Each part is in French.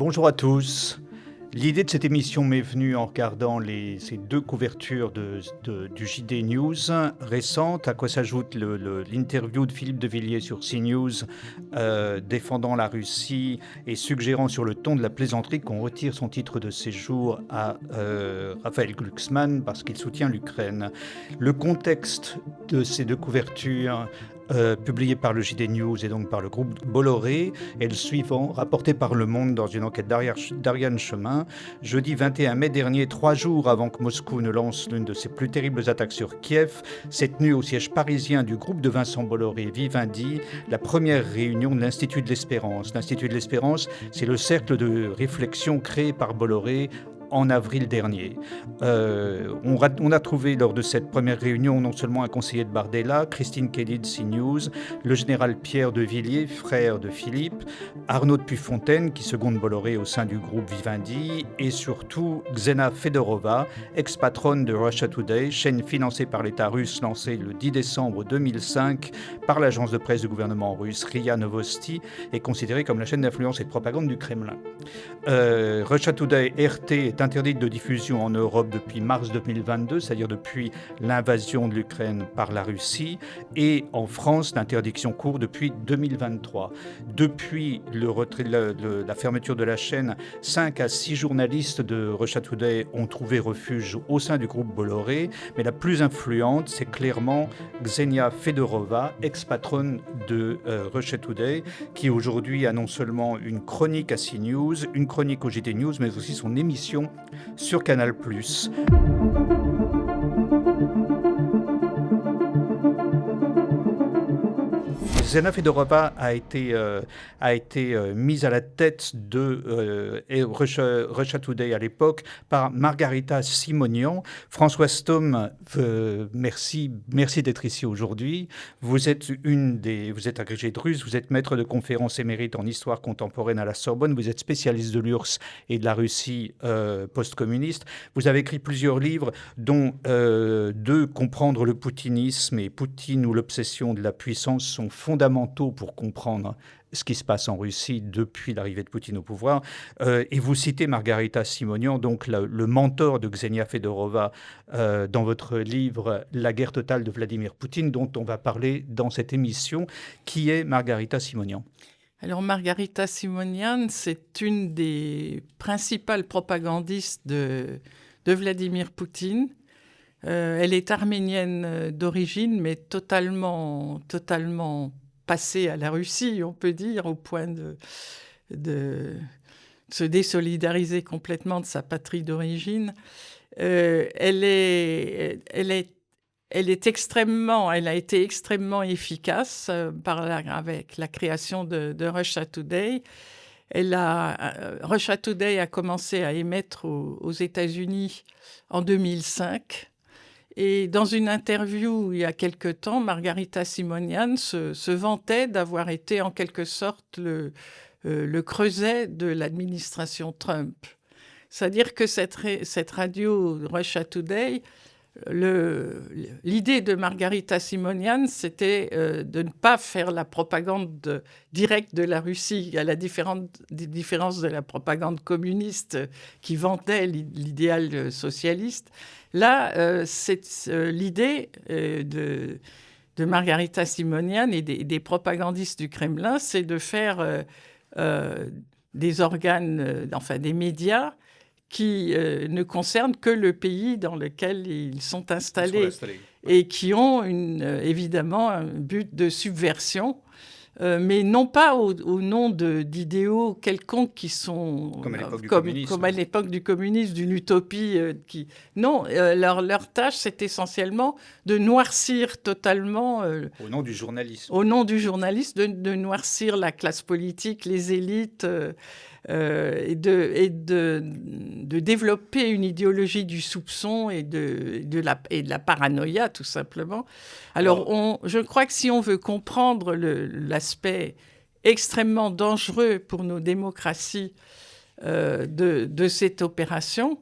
Bonjour à tous. L'idée de cette émission m'est venue en regardant ces deux couvertures du JD News récentes, à quoi s'ajoute l'interview de Philippe de Villiers sur CNews défendant la Russie et suggérant sur le ton de la plaisanterie qu'on retire son titre de séjour à Raphaël Glucksmann parce qu'il soutient l'Ukraine. Le contexte de ces deux couvertures publié par le JD News et donc par le groupe Bolloré, est le suivant, rapporté par Le Monde dans une enquête d'Ariane Chemin. Jeudi 21 mai dernier, 3 jours avant que Moscou ne lance l'une de ses plus terribles attaques sur Kiev, s'est tenue au siège parisien du groupe de Vincent Bolloré, Vivendi, la première réunion de l'Institut de l'Espérance. L'Institut de l'Espérance, c'est le cercle de réflexion créé par Bolloré en avril dernier. On a trouvé lors de cette première réunion non seulement un conseiller de Bardella, Christine Kelly de CNews, le général Pierre de Villiers, frère de Philippe, Arnaud de Puyfontaine, qui seconde Bolloré au sein du groupe Vivendi, et surtout Ksenia Fedorova, ex-patronne de Russia Today, chaîne financée par l'État russe lancée le 10 décembre 2005 par l'agence de presse du gouvernement russe RIA Novosti, et considérée comme la chaîne d'influence et de propagande du Kremlin. Russia Today RT est interdite de diffusion en Europe depuis mars 2022, c'est-à-dire depuis l'invasion de l'Ukraine par la Russie, et en France, l'interdiction court depuis 2023. Depuis la fermeture de la chaîne, 5 à 6 journalistes de Russia Today ont trouvé refuge au sein du groupe Bolloré, mais la plus influente, c'est clairement Ksenia Fedorova, ex-patronne de Russia Today, qui aujourd'hui a non seulement une chronique à CNews, une chronique au JT News, mais aussi son émission sur Canal+. Ksenia Fedorova a été mise à la tête de Russia Today à l'époque par Margarita Simonian. Françoise Thom, merci d'être ici aujourd'hui. Vous êtes agrégée de russe, vous êtes maître de conférences émérite en histoire contemporaine à la Sorbonne, vous êtes spécialiste de l'URSS et de la Russie post-communiste. Vous avez écrit plusieurs livres, dont deux, Comprendre le poutinisme et Poutine ou l'obsession de la puissance, sont fondamentaux pour comprendre ce qui se passe en Russie depuis l'arrivée de Poutine au pouvoir. Et vous citez Margarita Simonian, donc le mentor de Ksenia Fedorova, dans votre livre « La guerre totale de Vladimir Poutine », dont on va parler dans cette émission. Qui est Margarita Simonian ? Alors, Margarita Simonian, c'est une des principales propagandistes de Vladimir Poutine. Elle est arménienne d'origine, mais totalement passée à la Russie, on peut dire, au point de se désolidariser complètement de sa patrie d'origine. Elle a été extrêmement efficace avec la création de Russia Today. Russia Today a commencé à émettre aux États-Unis en 2005. Et dans une interview il y a quelque temps, Margarita Simonian se vantait d'avoir été en quelque sorte le creuset de l'administration Trump. C'est-à-dire que cette radio Russia Today, l'idée de Margarita Simonian, c'était de ne pas faire la propagande directe de la Russie, à la différence de la propagande communiste qui vantait l'idéal socialiste. Là, l'idée de Margarita Simonian et des propagandistes du Kremlin, c'est de faire des organes, des médias qui ne concernent que le pays dans lequel ils sont installés et qui ont évidemment un but de subversion, mais non pas au nom d'idéaux quelconques qui sont comme à l'époque du communisme, d'une utopie. Non, leur tâche, c'est essentiellement de noircir totalement... au nom du journalisme. Au nom du journalisme, de noircir la classe politique, les élites... et de développer une idéologie du soupçon et de la paranoïa, tout simplement. Alors, je crois que si on veut comprendre l'aspect extrêmement dangereux pour nos démocraties de cette opération,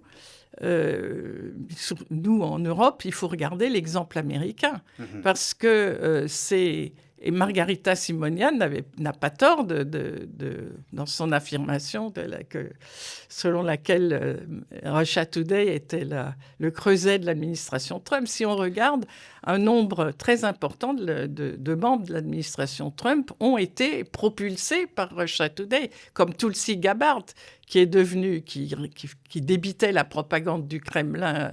nous, en Europe, il faut regarder l'exemple américain, parce que c'est Et Margarita Simonian n'a pas tort dans son affirmation selon laquelle Russia Today était le creuset de l'administration Trump. Si on regarde, un nombre très important de membres de l'administration Trump ont été propulsés par Russia Today, comme Tulsi Gabbard, qui débitait la propagande du Kremlin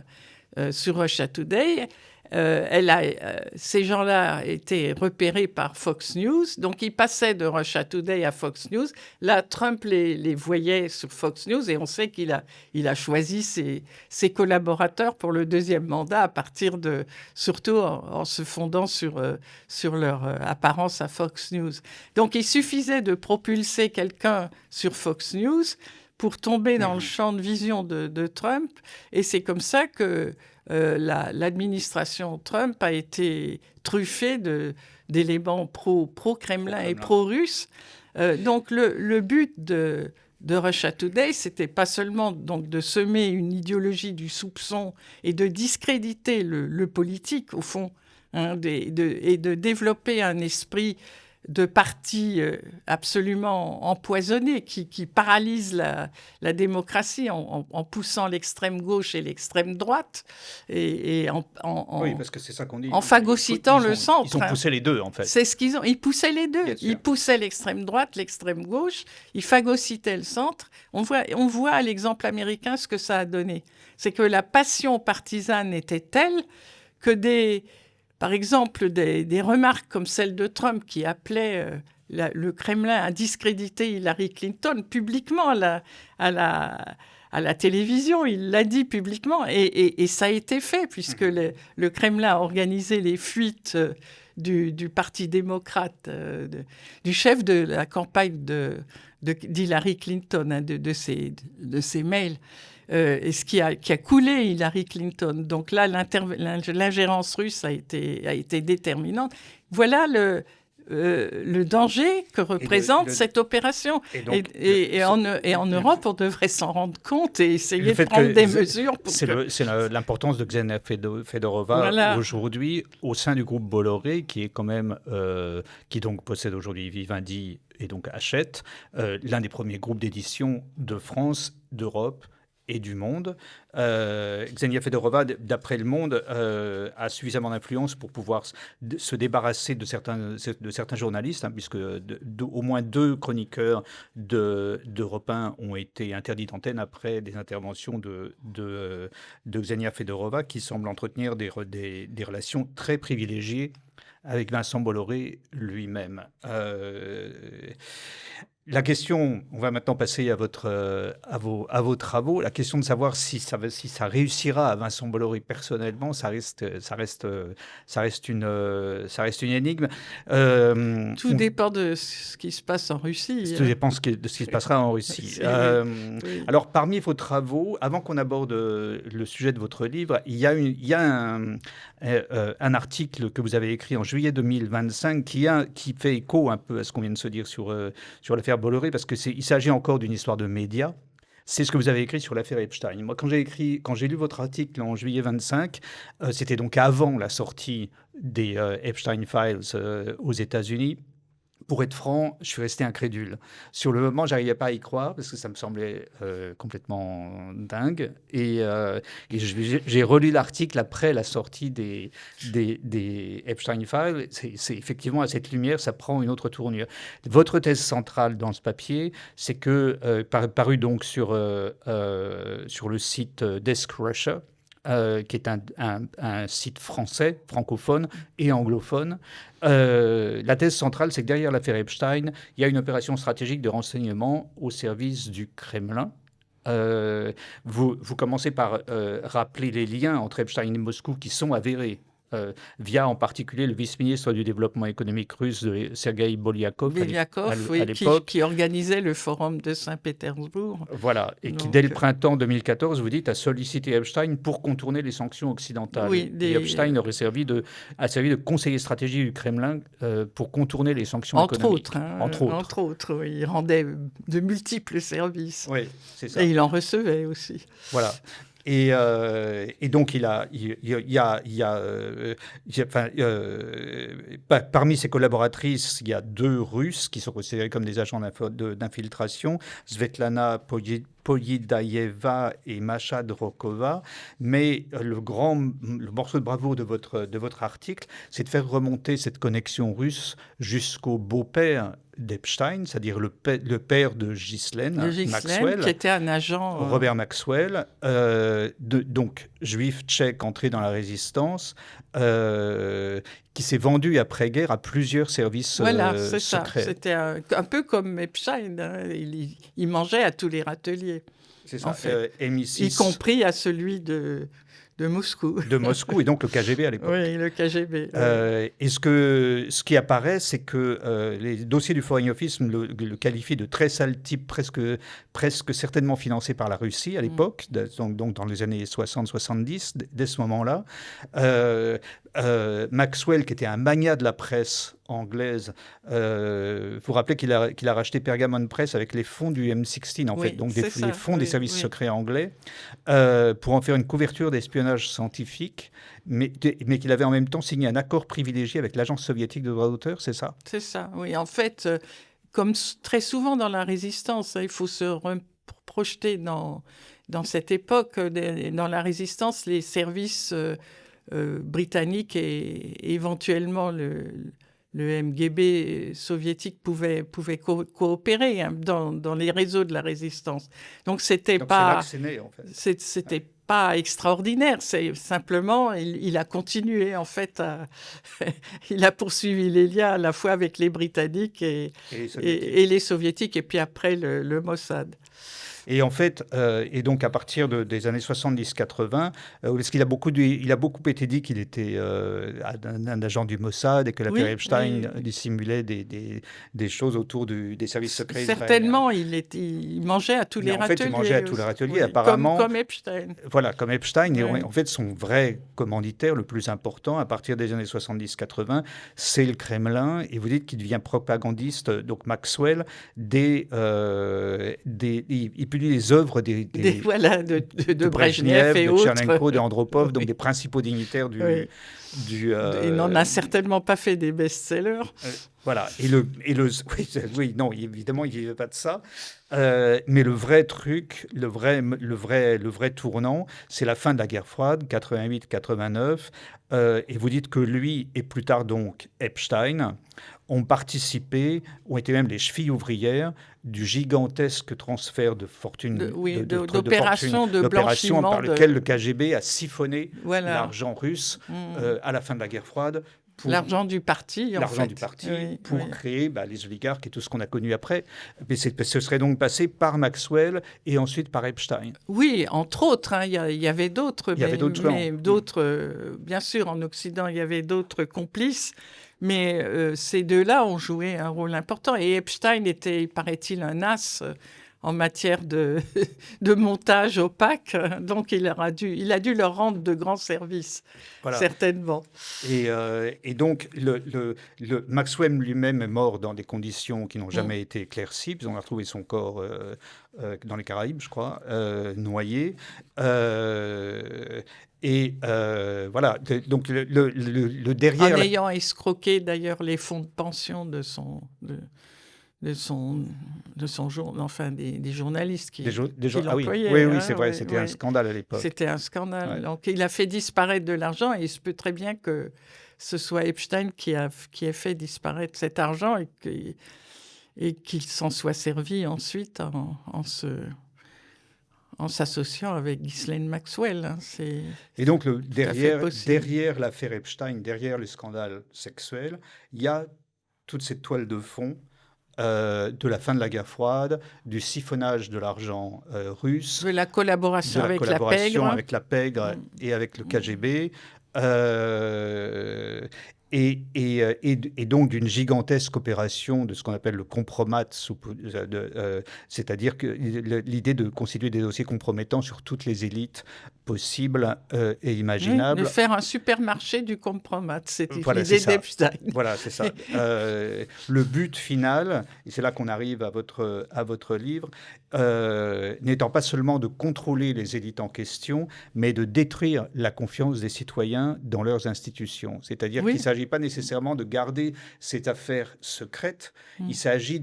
sur Russia Today. Ces gens-là étaient repérés par Fox News, donc ils passaient de Russia Today à Fox News. Là, Trump les voyait sur Fox News et on sait qu'il a choisi ses collaborateurs pour le deuxième mandat surtout en se fondant sur leur apparence à Fox News. Donc il suffisait de propulser quelqu'un sur Fox News pour tomber dans le champ de vision de Trump, et c'est comme ça que l'administration Trump a été truffée d'éléments pro-Kremlin et pro-russes. Donc le but de Russia Today, c'était pas seulement donc de semer une idéologie du soupçon et de discréditer le politique, au fond, et de développer un esprit de partis absolument empoisonnés qui paralysent la démocratie en poussant l'extrême gauche et l'extrême droite et oui, parce que c'est ça qu'on dit. En phagocytant le centre. Ils ont poussé les deux, en fait. C'est ce qu'ils ont. Ils poussaient les deux. Ils poussaient l'extrême droite, l'extrême gauche. Ils phagocytaient le centre. On voit à l'exemple américain ce que ça a donné. C'est que la passion partisane était telle que par exemple, des remarques comme celle de Trump qui appelait le Kremlin à discréditer Hillary Clinton publiquement à la télévision. Il l'a dit publiquement et ça a été fait puisque le Kremlin a organisé les fuites du Parti démocrate, du chef de la campagne d'Hillary Clinton, de ses mails. Et ce qui a coulé Hillary Clinton. Donc là, l'ingérence russe a été déterminante. Voilà le danger que représente cette opération. Et en Europe, on devrait s'en rendre compte et essayer de prendre des mesures. C'est l'importance de Ksenia Fedorova aujourd'hui au sein du groupe Bolloré, qui est quand même, qui donc possède aujourd'hui Vivendi et donc Hachette, l'un des premiers groupes d'édition de France, d'Europe et du monde. Ksenia Fedorova, d'après Le Monde, a suffisamment d'influence pour pouvoir se débarrasser de certains journalistes, puisque au moins 2 chroniqueurs d'Europe 1 ont été interdits d'antenne après des interventions de Ksenia Fedorova, qui semble entretenir des relations très privilégiées avec Vincent Bolloré lui-même. La question, on va maintenant passer à vos travaux. La question de savoir si ça réussira à Vincent Bolloré personnellement, ça reste une énigme. Tout dépend de ce qui se passe en Russie. Tout dépend de ce qui se passera en Russie. Oui. Alors, parmi vos travaux, avant qu'on aborde le sujet de votre livre, il y a un article que vous avez écrit en juillet 2025 qui fait écho un peu à ce qu'on vient de se dire sur l'affaire Bolloré, parce qu'il s'agit encore d'une histoire de médias. C'est ce que vous avez écrit sur l'affaire Epstein. Moi, quand j'ai lu votre article en juillet 25, c'était donc avant la sortie des Epstein Files aux États-Unis. Pour être franc, je suis resté incrédule. Sur le moment, j'arrivais pas à y croire parce que ça me semblait complètement dingue. Et j'ai relu l'article après la sortie des Epstein Files. C'est effectivement à cette lumière, ça prend une autre tournure. Votre thèse centrale dans ce papier, c'est que paru donc sur le site Desk Russia, qui est un site français, francophone et anglophone. La thèse centrale, c'est que derrière l'affaire Epstein, il y a une opération stratégique de renseignement au service du Kremlin. Vous commencez par rappeler les liens entre Epstein et Moscou qui sont avérés. Via en particulier le vice-ministre du développement économique russe, Sergueï Bolyakov, à l'époque. Qui organisait le forum de Saint-Pétersbourg. Voilà, et qui, dès le printemps 2014, vous dites, a sollicité Epstein pour contourner les sanctions occidentales. Oui, et Epstein aurait servi de conseiller stratégique du Kremlin pour contourner les sanctions économiques. Entre autres, oui. Il rendait de multiples services. Oui, c'est ça. Et il en recevait aussi. Voilà. Et donc, parmi ses collaboratrices, il y a 2 Russes qui sont considérés comme des agents d'infiltration, Svetlana Poyidaeva et Masha Drokova. Mais le morceau de bravoure de votre article, c'est de faire remonter cette connexion russe jusqu'au beau-père d'Epstein, c'est-à-dire le père de Ghislaine Maxwell, qui était un agent... Robert Maxwell, donc juif tchèque entré dans la résistance, qui s'est vendu après-guerre à plusieurs services c'est secrets. Ça. C'était un peu comme Epstein. Hein. Il mangeait à tous les râteliers. C'est ça, en fait. MI6. Y compris à celui de Moscou. De Moscou, et donc le KGB à l'époque. Oui, le KGB. Et ce qui apparaît, c'est que les dossiers du Foreign Office le qualifient de très sale type, presque certainement financé par la Russie à l'époque, donc dans les années 60-70, dès ce moment-là. Maxwell, qui était un magnat de la presse anglaise, vous vous rappelez qu'il a racheté Pergamon Press avec les fonds du M16, en fait, donc les fonds des services secrets anglais, pour en faire une couverture d'espionnage scientifique, mais qu'il avait en même temps signé un accord privilégié avec l'agence soviétique de droit d'auteur, c'est ça? C'est ça, oui. En fait, comme très souvent dans la résistance, il faut se projeter dans cette époque. Dans la résistance, les services britanniques et éventuellement le MGB soviétique pouvaient coopérer dans les réseaux de la résistance. Donc c'était pas... C'est là que c'est né, en fait. C'était pas extraordinaire, c'est simplement il a continué en fait il a poursuivi les liens à la fois avec les Britanniques et les Soviétiques et puis après le Mossad. Et en fait, et donc à partir des années 70-80, parce qu'il a beaucoup été dit qu'il était un agent du Mossad et que l'affaire Epstein dissimulait des choses autour des services secrets certainement, il mangeait à tous les râteliers. En fait, il mangeait à tous les râteliers, apparemment. Comme Epstein. Voilà, comme Epstein. Oui. Et en fait, son vrai commanditaire le plus important, à partir des années 70-80, c'est le Kremlin. Et vous dites qu'il devient propagandiste, donc Maxwell, il publie les œuvres de Brejnev et de autres. Tchernenko, de Andropov, donc des principaux dignitaires il n'en a certainement pas fait des best-sellers. Voilà. Non, évidemment, il ne vivait pas de ça. Mais le vrai truc, le vrai tournant, c'est la fin de la guerre froide, 88-89. Et vous dites que lui, et plus tard donc Epstein, ont été même les chevilles ouvrières du gigantesque transfert de fortune, d'opération de blanchiment par lequel le KGB a siphonné l'argent russe à la fin de la guerre froide. L'argent du parti, pour créer les oligarques et tout ce qu'on a connu après. Mais ce serait donc passé par Maxwell et ensuite par Epstein. Oui, entre autres. Hein, il y avait d'autres. Mais d'autres, bien sûr, en Occident, il y avait d'autres complices. Mais ces deux-là ont joué un rôle important. Et Epstein était, paraît-il, un as en matière de montage opaque. Donc, il a dû leur rendre de grands services, certainement. Et donc, le Maxwell lui-même est mort dans des conditions qui n'ont jamais été éclaircies. Puis on a retrouvé son corps dans les Caraïbes, je crois, noyé. Voilà. Donc, le derrière... En ayant escroqué, d'ailleurs, les fonds de pension de son journal, enfin des journalistes qui l'employaient. Oui, c'est vrai, c'était un scandale à l'époque. C'était un scandale. Ouais. Donc, il a fait disparaître de l'argent et il se peut très bien que ce soit Epstein qui ait fait disparaître cet argent et qu'il s'en soit servi ensuite en s'associant avec Ghislaine Maxwell. Hein. Et donc, derrière l'affaire Epstein, derrière le scandale sexuel, il y a toute cette toile de fond de la fin de la guerre froide, du siphonnage de l'argent russe, de la collaboration avec la Pègre et avec le KGB, et donc d'une gigantesque opération de ce qu'on appelle le compromat, c'est-à-dire que l'idée de constituer des dossiers compromettants sur toutes les élites possibles et imaginables. De faire un supermarché du compromat, c'est l'idée d'Epstein. Voilà, c'est ça. Le but final, et c'est là qu'on arrive à votre livre, n'étant pas seulement de contrôler les élites en question, mais de détruire la confiance des citoyens dans leurs institutions. C'est-à-dire qu'il ne s'agit pas nécessairement de garder cette affaire secrète, il s'agit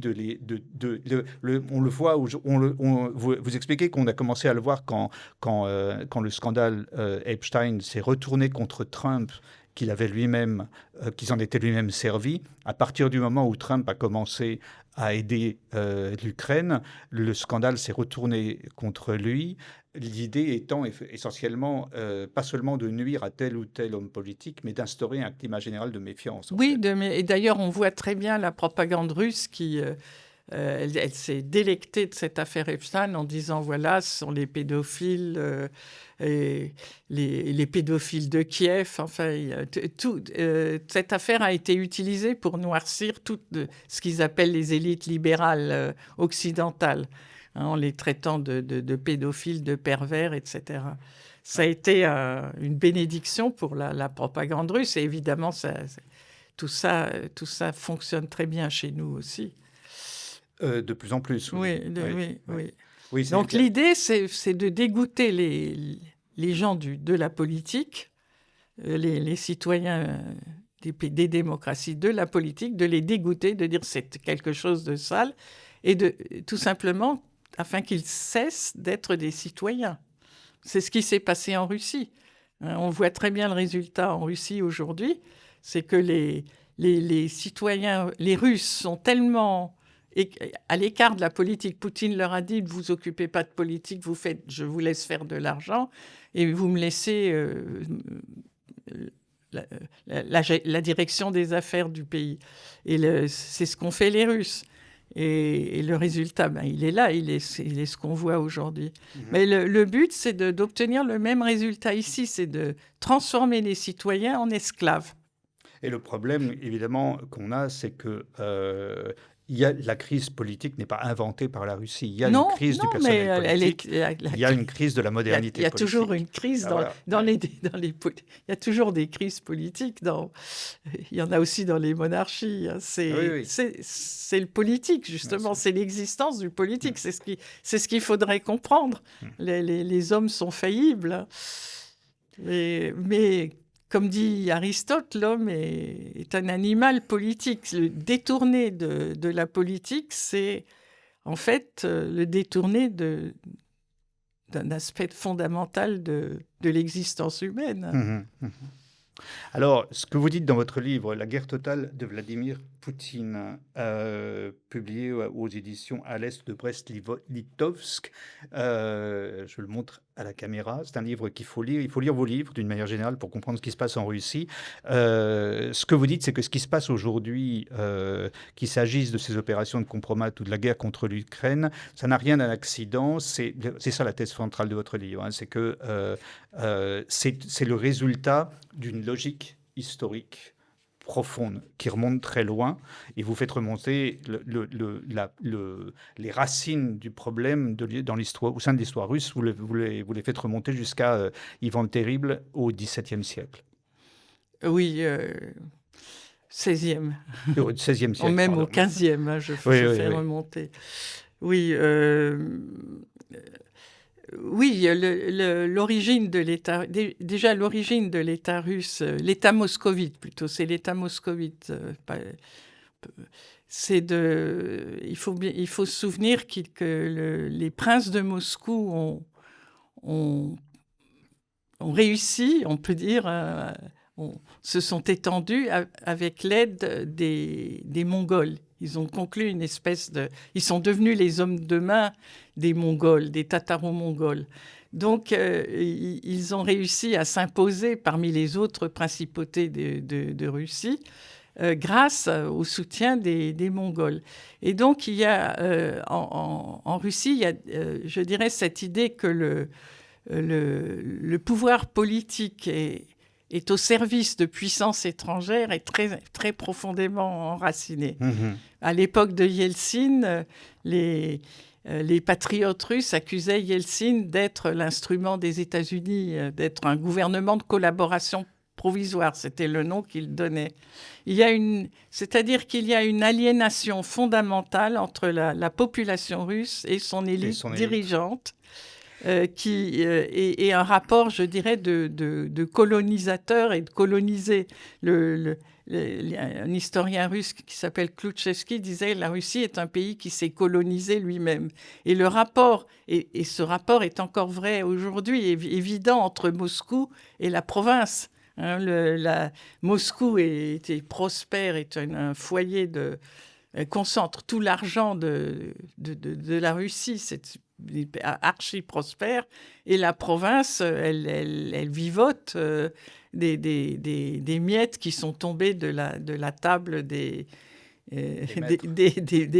on le voit, vous expliquez qu'on a commencé à le voir quand le scandale Epstein s'est retourné contre Trump, qu'ils en étaient lui-même servis. À partir du moment où Trump a commencé à aider l'Ukraine, le scandale s'est retourné contre lui. L'idée étant essentiellement pas seulement de nuire à tel ou tel homme politique, mais d'instaurer un climat général de méfiance. Oui, et d'ailleurs, on voit très bien la propagande russe qui... elle s'est délectée de cette affaire Epstein en disant, voilà, ce sont les pédophiles, les pédophiles de Kiev. Enfin, cette affaire a été utilisée pour noircir tout ce qu'ils appellent les élites libérales occidentales, en les traitant de pédophiles, de pervers, etc. Ça a été une bénédiction pour la propagande russe. Et évidemment, tout ça fonctionne très bien chez nous aussi. De plus en plus, oui. Oui. Donc l'idée, c'est de dégoûter les gens de la politique, les citoyens des démocraties de la politique, de les dégoûter, de dire c'est quelque chose de sale, et tout simplement afin qu'ils cessent d'être des citoyens. C'est ce qui s'est passé en Russie. On voit très bien le résultat en Russie aujourd'hui, c'est que les citoyens, les Russes sont tellement... Et à l'écart de la politique, Poutine leur a dit « Ne vous occupez pas de politique, je vous laisse faire de l'argent et vous me laissez la direction des affaires du pays. » Et c'est ce qu'ont fait les Russes. Et le résultat, il est là, il est ce qu'on voit aujourd'hui. Mais le but, c'est d'obtenir le même résultat ici, c'est de transformer les citoyens en esclaves. Et le problème, évidemment, qu'on a, c'est que... la crise politique n'est pas inventée par la Russie. Il y a une crise du personnel politique. Il y a une crise de la modernité politique. Il y a toujours une crise il y a toujours des crises politiques. Il y en a aussi dans les monarchies. C'est le politique, justement. C'est l'existence du politique. C'est ce qu'il faudrait comprendre. Les hommes sont faillibles. Mais comme dit Aristote, l'homme est un animal politique. Le détourner de la politique, c'est en fait le détourner d'un aspect fondamental de l'existence humaine. Alors, ce que vous dites dans votre livre, La guerre totale de Vladimir Poutine, publié aux éditions à l'Est de Brest-Litovsk, je le montre à la caméra, c'est un livre qu'il faut lire. Il faut lire vos livres d'une manière générale pour comprendre ce qui se passe en Russie. Ce que vous dites, c'est que ce qui se passe aujourd'hui, qu'il s'agisse de ces opérations de compromat ou de la guerre contre l'Ukraine, ça n'a rien d'un accident. C'est ça la thèse centrale de votre livre. C'est que c'est le résultat d'une logique historique profonde qui remonte très loin, et vous faites remonter les racines du problème dans l'histoire, au sein de l'histoire russe. Vous les faites remonter jusqu'à Ivan le Terrible au XVIIe siècle. Oui, 16e. Au XVIe siècle. Même au 15e, je fais remonter. Oui, oui, l'origine de l'État... Déjà, l'origine de l'État russe, l'État moscovite plutôt, c'est l'État moscovite. Il faut se souvenir que les princes de Moscou ont réussi, on peut dire, se sont étendus avec l'aide des Mongols. Ils ont conclu une espèce de... Ils sont devenus les hommes de main des Mongols, des Tataro-Mongols. Donc, ils ont réussi à s'imposer parmi les autres principautés de Russie grâce au soutien des Mongols. Et donc, il y a en Russie, il y a, je dirais, cette idée que le pouvoir politique est au service de puissances étrangères et très, très profondément enraciné. À l'époque de Yeltsin, les patriotes russes accusaient Yeltsin d'être l'instrument des États-Unis, d'être un gouvernement de collaboration provisoire, c'était le nom qu'il donnait. C'est-à-dire qu'il y a une aliénation fondamentale entre la population russe et son élite dirigeante, et un rapport, je dirais, de colonisateur et de colonisé. Un historien russe qui s'appelle Kloutchevski disait « La Russie est un pays qui s'est colonisé lui-même ». Et le rapport, et ce rapport est encore vrai aujourd'hui, évident entre Moscou et la province. Moscou est prospère, est un foyer concentre tout l'argent de la Russie, c'est archi prospère, et la province, elle vivote des miettes qui sont tombées de la table des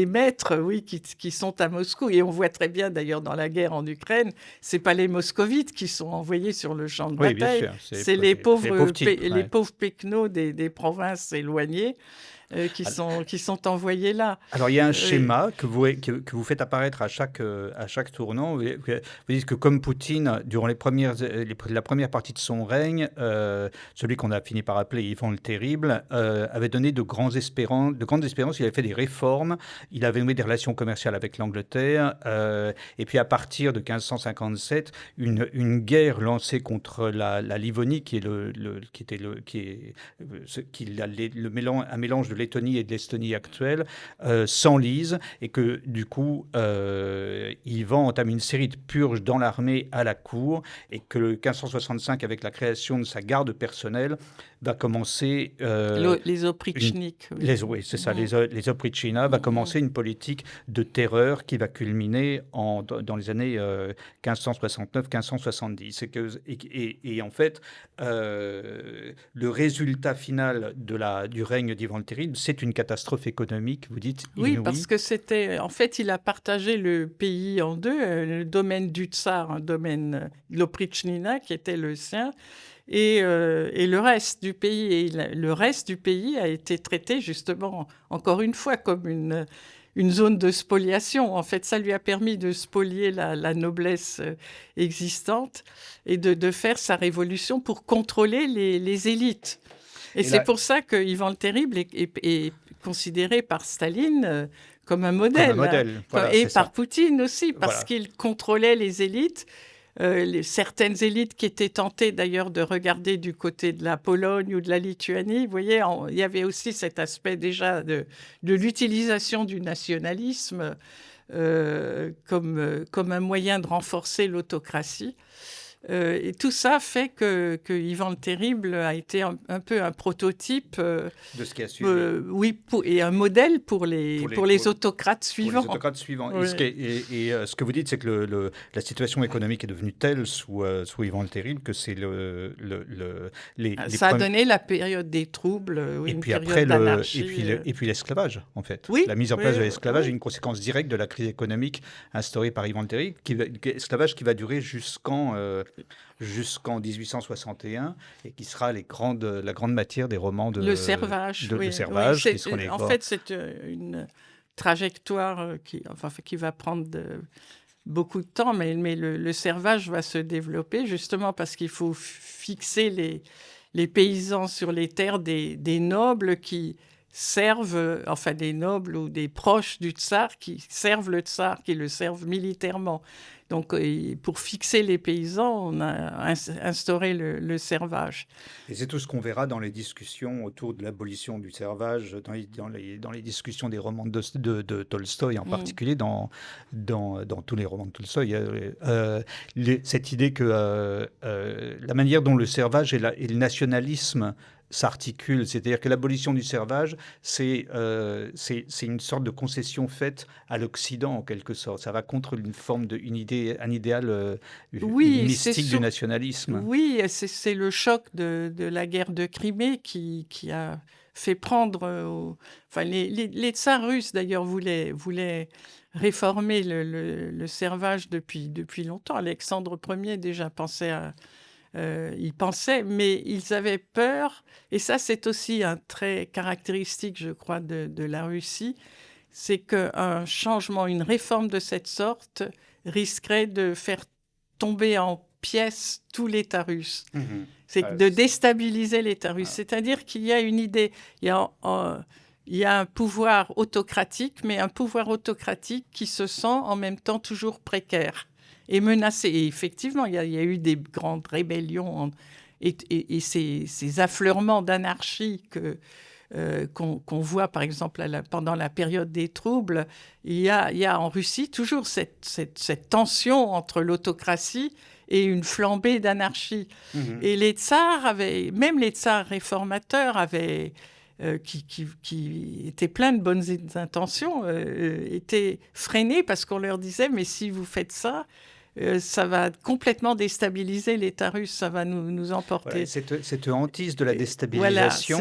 maîtres, oui, qui sont à Moscou. Et on voit très bien, d'ailleurs, dans la guerre en Ukraine, c'est pas les moscovites qui sont envoyés sur le champ de bataille, bien sûr. C'est les pauvres pecnos des provinces éloignées qui sont envoyés là. Alors, il y a un schéma que vous faites apparaître à chaque tournant. Vous dites que comme Poutine, durant la première partie de son règne, celui qu'on a fini par appeler Ivan le Terrible, avait donné de grandes espérances. Il avait fait des réformes. Il avait noué des relations commerciales avec l'Angleterre. Et puis, à partir de 1557, une guerre lancée contre la Livonie, qui est un mélange de Lettonie et de l'Estonie actuelle, s'enlise, et que du coup Ivan entame une série de purges dans l'armée, à la cour, et que le 1565, avec la création de sa garde personnelle, va commencer les oprichniks. Les oprichniks va commencer une politique de terreur qui va culminer dans les années 1569-1570. Et en fait, le résultat final du règne d'Ivan le Terrible, c'est une catastrophe économique, vous dites, inouïe. Oui, parce que en fait, il a partagé le pays en deux, le domaine du tsar, un domaine l'Oprichnina, qui était le sien, et le reste du pays. Et le reste du pays a été traité, justement, encore une fois, comme une zone de spoliation. En fait, ça lui a permis de spolier la noblesse existante et de faire sa révolution pour contrôler les élites. Et c'est pour ça que Ivan le Terrible est considéré par Staline comme un modèle. Voilà, et par Poutine aussi, parce qu'il contrôlait les élites. Certaines élites qui étaient tentées d'ailleurs de regarder du côté de la Pologne ou de la Lituanie. Vous voyez, il y avait aussi cet aspect déjà de l'utilisation du nationalisme comme un moyen de renforcer l'autocratie. Et tout ça fait que Ivan le Terrible a été un peu un prototype de ce qui a suivi. Et un modèle pour les autocrates suivants. Pour les autocrates suivants. Oui. Et ce que vous dites, c'est que la situation économique est devenue telle sous Ivan le Terrible que c'est ça a donné la période des troubles, et puis période après d'anarchie. et puis l'esclavage, en fait. Oui, la mise en place de l'esclavage est une conséquence directe de la crise économique instaurée par Ivan le Terrible, esclavage qui va durer jusqu'en 1861 et qui sera la grande matière des romans de Le Servage. Le Servage. En fait, c'est une trajectoire qui va prendre beaucoup de temps, mais le Servage va se développer justement parce qu'il faut fixer les paysans sur les terres des nobles qui servent, des nobles ou des proches du tsar qui servent le tsar, qui le servent militairement. Donc, pour fixer les paysans, on a instauré le servage. Et c'est tout ce qu'on verra dans les discussions autour de l'abolition du servage, dans les discussions des romans de Tolstoï, en particulier dans tous les romans de Tolstoï. Cette idée que la manière dont le servage et le nationalisme s'articule, c'est-à-dire que l'abolition du servage, c'est une sorte de concession faite à l'Occident, en quelque sorte. Ça va contre un idéal mystique du nationalisme. Oui, c'est le choc de la guerre de Crimée qui a fait prendre... les tsars russes, d'ailleurs, voulaient réformer le servage depuis longtemps. Alexandre Ier, déjà, ils pensaient, mais ils avaient peur, et ça c'est aussi un trait caractéristique, je crois, de la Russie, c'est qu'un changement, une réforme de cette sorte risquerait de faire tomber en pièce tout l'État russe. C'est Ah, de déstabiliser l'État russe. C'est-à-dire qu'il y a une idée, il y a un pouvoir autocratique, mais un pouvoir autocratique qui se sent en même temps toujours précaire et menacé. Et effectivement, il y a eu des grandes rébellions et ces affleurements d'anarchie qu'on voit, par exemple, pendant la période des troubles. Il y a en Russie toujours cette tension entre l'autocratie et une flambée d'anarchie. Et les tsars même les tsars réformateurs qui étaient pleins de bonnes intentions, étaient freinés parce qu'on leur disait « mais si vous faites ça, ça va complètement déstabiliser l'État russe, ça va nous emporter. » Voilà, cette hantise de la déstabilisation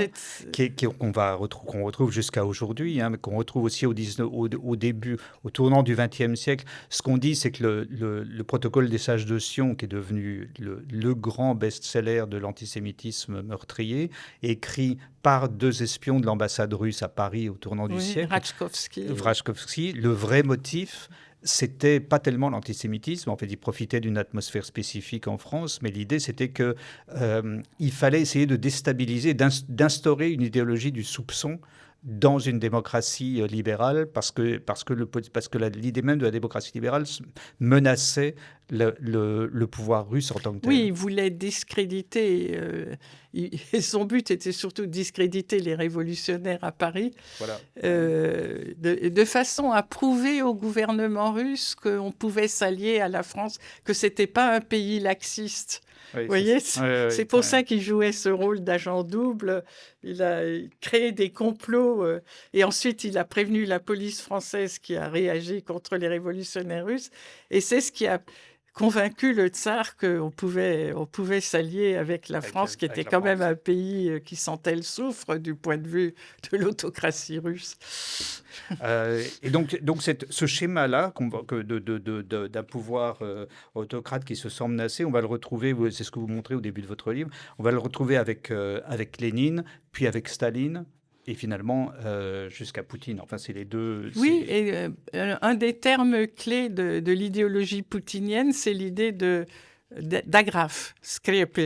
qu'on retrouve jusqu'à aujourd'hui, mais qu'on retrouve aussi au début, au tournant du XXe siècle. Ce qu'on dit, c'est que le protocole des sages de Sion, qui est devenu le grand best-seller de l'antisémitisme meurtrier, écrit par 2 espions de l'ambassade russe à Paris au tournant du siècle. Rachkovski, le vrai motif, c'était pas tellement l'antisémitisme. En fait, il profitait d'une atmosphère spécifique en France, mais l'idée, c'était que il fallait essayer de déstabiliser, d'instaurer une idéologie du soupçon dans une démocratie libérale, parce que l'idée même de la démocratie libérale menaçait le pouvoir russe en tant que tel. Oui, il voulait discréditer, et son but était surtout de discréditer les révolutionnaires à Paris, voilà. de façon à prouver au gouvernement russe qu'on pouvait s'allier à la France, que ce n'était pas un pays laxiste. Oui, vous voyez, c'est pour ça qu'il jouait ce rôle d'agent double. Il a créé des complots et ensuite il a prévenu la police française qui a réagi contre les révolutionnaires russes. Et c'est ce qui a convaincu le tsar qu'on pouvait s'allier avec la France, qui était quand même un pays qui sentait le soufre du point de vue de l'autocratie russe. Et donc ce schéma-là d'un pouvoir autocrate qui se sent menacé, on va le retrouver, c'est ce que vous montrez au début de votre livre, on va le retrouver avec Lénine, puis avec Staline, et finalement jusqu'à Poutine. Enfin, c'est les deux. Oui, et un des termes clés de l'idéologie poutinienne, c'est l'idée d'agrafe, skrepe.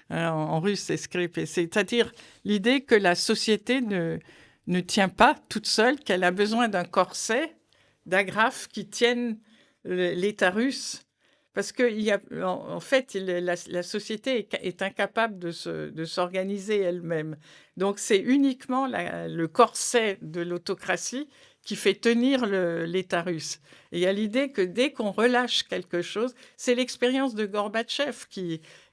En russe, c'est skrepe. C'est-à-dire l'idée que la société ne tient pas toute seule, qu'elle a besoin d'un corset, d'agrafes qui tiennent l'État russe. Parce qu'en fait, la société est incapable de s'organiser elle-même. Donc, c'est uniquement le corset de l'autocratie qui fait tenir l'État russe. Et il y a l'idée que dès qu'on relâche quelque chose, c'est l'expérience de Gorbatchev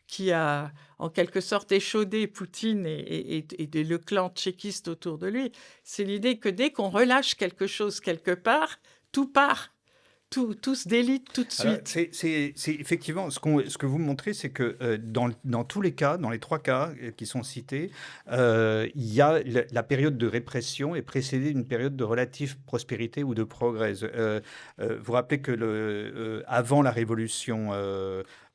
qui a en quelque sorte échaudé Poutine et le clan tchéquiste autour de lui. C'est l'idée que dès qu'on relâche quelque chose quelque part, tout part. Tout se délite tout de suite. Alors, c'est effectivement ce que vous montrez, c'est que dans tous les cas, dans les 3 cas qui sont cités, il y a la période de répression est précédée d'une période de relative prospérité ou de progrès. Vous rappelez que avant la révolution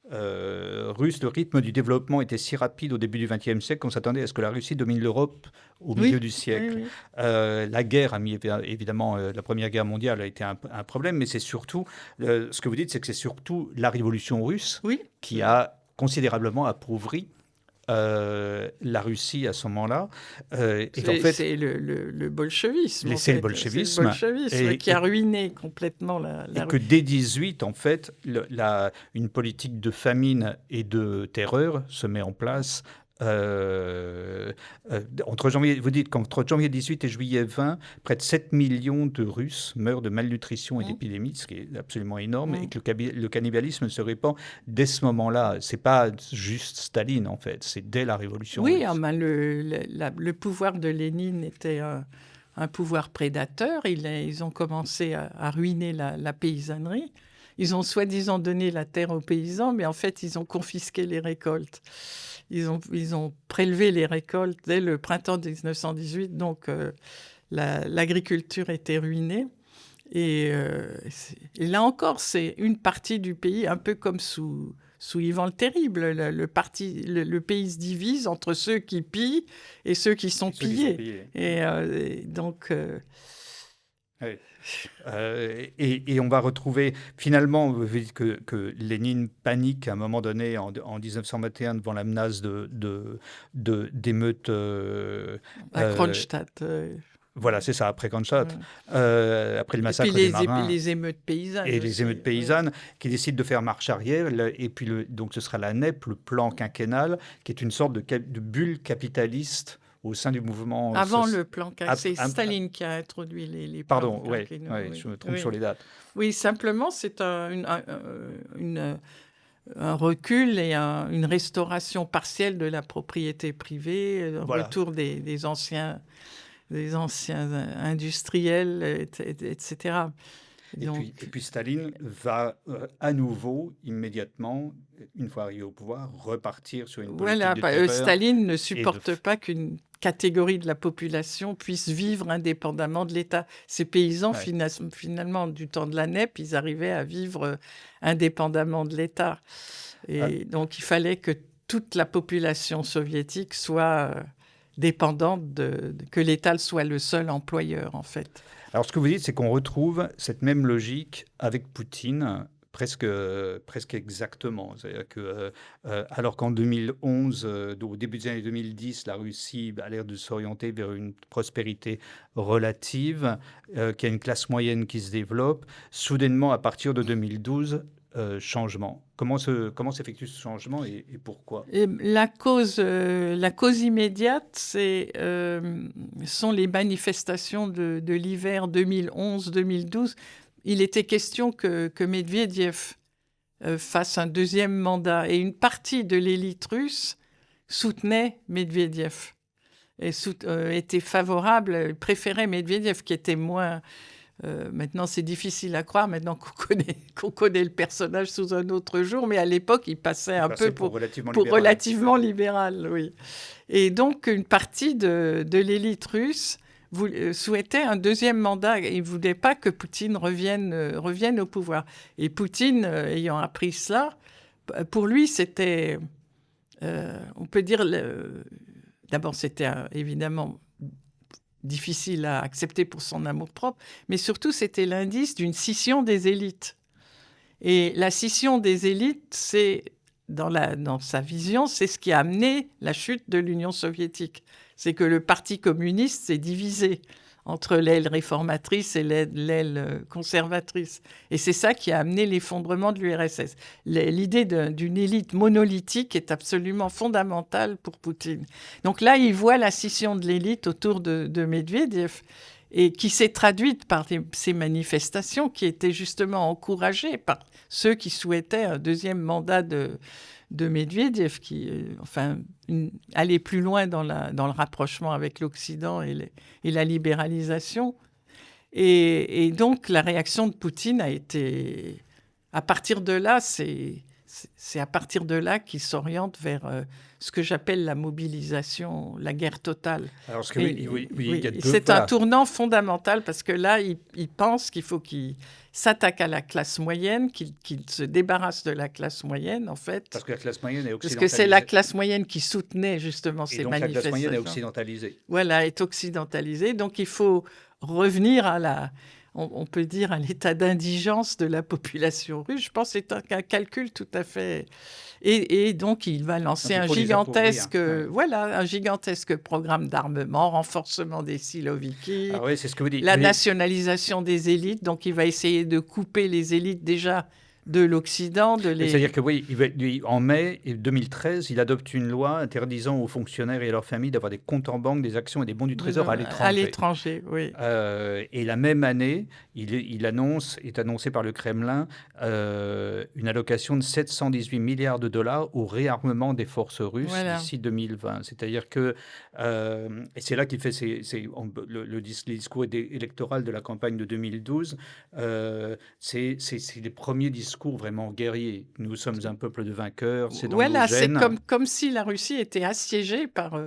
russe, le rythme du développement était si rapide au début du XXe siècle qu'on s'attendait à ce que la Russie domine l'Europe au milieu du siècle. Oui. La guerre a mis, évidemment, la Première Guerre mondiale a été un problème, mais c'est surtout, ce que vous dites, c'est que c'est surtout la révolution russe qui a considérablement appauvri la Russie à ce moment-là. C'est le bolchevisme. C'est le bolchevisme. Qui a ruiné complètement la Russie. Et que dès 18, en fait, une politique de famine et de terreur se met en place. Vous dites qu'entre janvier 18 et juillet 20, près de 7 millions de Russes meurent de malnutrition et d'épidémie, ce qui est absolument énorme, et que le cannibalisme se répand dès ce moment-là. C'est pas juste Staline, en fait, c'est dès la révolution russe. Le pouvoir de Lénine était un pouvoir prédateur. Ils ont commencé à ruiner la paysannerie. Ils ont soi-disant donné la terre aux paysans, mais en fait, ils ont confisqué les récoltes. Ils ont prélevé les récoltes dès le printemps 1918, donc l'agriculture était ruinée. Et là encore, c'est une partie du pays, un peu comme sous Ivan le Terrible. Le pays se divise entre ceux qui pillent et ceux qui sont pillés. Et donc... Oui. Et on va retrouver, finalement, vous dites que Lénine panique à un moment donné en 1921 devant la menace d'émeutes. À Euh, Kronstadt. voilà, c'est ça, après Kronstadt, Ouais. après le Et puis massacre des marins les émeutes paysannes et les aussi. émeutes Oui. paysannes, qui décident de faire marche arrière. Et puis, donc, ce sera la NEP, le plan quinquennal, qui est une sorte de bulle capitaliste au sein du mouvement. Avant le plan quinquennal, Ap- c'est ap- Staline qui a introduit les plans Pardon, ouais, quinquennaux. ouais, Oui. je me trompe sur Oui. les dates. Oui, simplement, c'est un recul et une restauration partielle de la propriété privée, un Voilà. retour des anciens industriels, etc. Donc, Et puis Staline va à nouveau, immédiatement, une fois arrivé au pouvoir, repartir sur une politique voilà, de terreur Staline ne et de... supporte pas qu'une catégorie de la population puisse vivre indépendamment de l'État. Ces paysans, Ouais. finalement, du temps de la NEP, ils arrivaient à vivre indépendamment de l'État. Ah, Et donc, il fallait que toute la population soviétique soit dépendante que l'État soit le seul employeur, en fait. alors ce que vous dites, c'est qu'on retrouve cette même logique avec Poutine, presque exactement. C'est-à-dire que, alors qu'en 2011, au début des années 2010, la Russie a l'air de s'orienter vers une prospérité relative, qu'il y a une classe moyenne qui se développe, soudainement, à partir de 2012, changement. Comment s'effectue ce changement et pourquoi? Et la cause immédiate, sont les manifestations de l'hiver 2011-2012. Il était question que Medvedev fasse un deuxième mandat. Et une partie de l'élite russe soutenait Medvedev et était favorable, préférait Medvedev, qui était moins... maintenant, c'est difficile à croire, maintenant qu'on connaît le personnage sous un autre jour, mais à l'époque, il passait un peu pour relativement libéral. Oui. Et donc, une partie de l'élite russe souhaitait un deuxième mandat. Il ne voulait pas que Poutine revienne au pouvoir. Et Poutine, ayant appris cela, pour lui, c'était, on peut dire, d'abord, c'était évidemment difficile à accepter pour son amour-propre, mais surtout, c'était l'indice d'une scission des élites. Et la scission des élites, c'est, dans sa vision, c'est ce qui a amené la chute de l'Union soviétique. C'est que le Parti communiste s'est divisé entre l'aile réformatrice et l'aile conservatrice. Et c'est ça qui a amené l'effondrement de l'URSS. L'idée d'une élite monolithique est absolument fondamentale pour Poutine. Donc là, il voit la scission de l'élite autour de Medvedev, et qui s'est traduite par ces manifestations qui étaient justement encouragées par ceux qui souhaitaient un deuxième mandat de Medvedev, qui allait plus loin dans le rapprochement avec l'Occident et la libéralisation. Et donc, la réaction de Poutine a été... À partir de là, c'est à partir de là qu'il s'oriente vers ce que j'appelle la mobilisation, la guerre totale. Alors, C'est un tournant fondamental parce que là, il pense qu'il faut qu'il s'attaque à la classe moyenne, qu'il se débarrasse de la classe moyenne, en fait. Parce que la classe moyenne est occidentalisée. Parce que c'est la classe moyenne qui soutenait justement ces manifestations. Et donc la classe moyenne est occidentalisée. Voilà, est occidentalisée. Donc il faut revenir on peut dire, à l'état d'indigence de la population russe. Je pense que c'est un calcul tout à fait... Et donc, il va lancer un gigantesque programme d'armement, renforcement des siloviki, c'est ce que vous dites. La nationalisation des élites. Donc, il va essayer de couper les élites déjà de l'Occident. C'est-à-dire que oui, en mai 2013, il adopte une loi interdisant aux fonctionnaires et à leurs familles d'avoir des comptes en banque, des actions et des bons du Trésor à l'étranger. À l'étranger, oui. Et la même année, est annoncé par le Kremlin une allocation de 718 milliards de dollars au réarmement des forces russes d'ici 2020. C'est-à-dire que, et c'est là qu'il fait le discours électoral de la campagne de 2012, c'est les premiers discours vraiment guerriers. Nous sommes un peuple de vainqueurs, c'est dans nos gènes. C'est comme si la Russie était assiégée par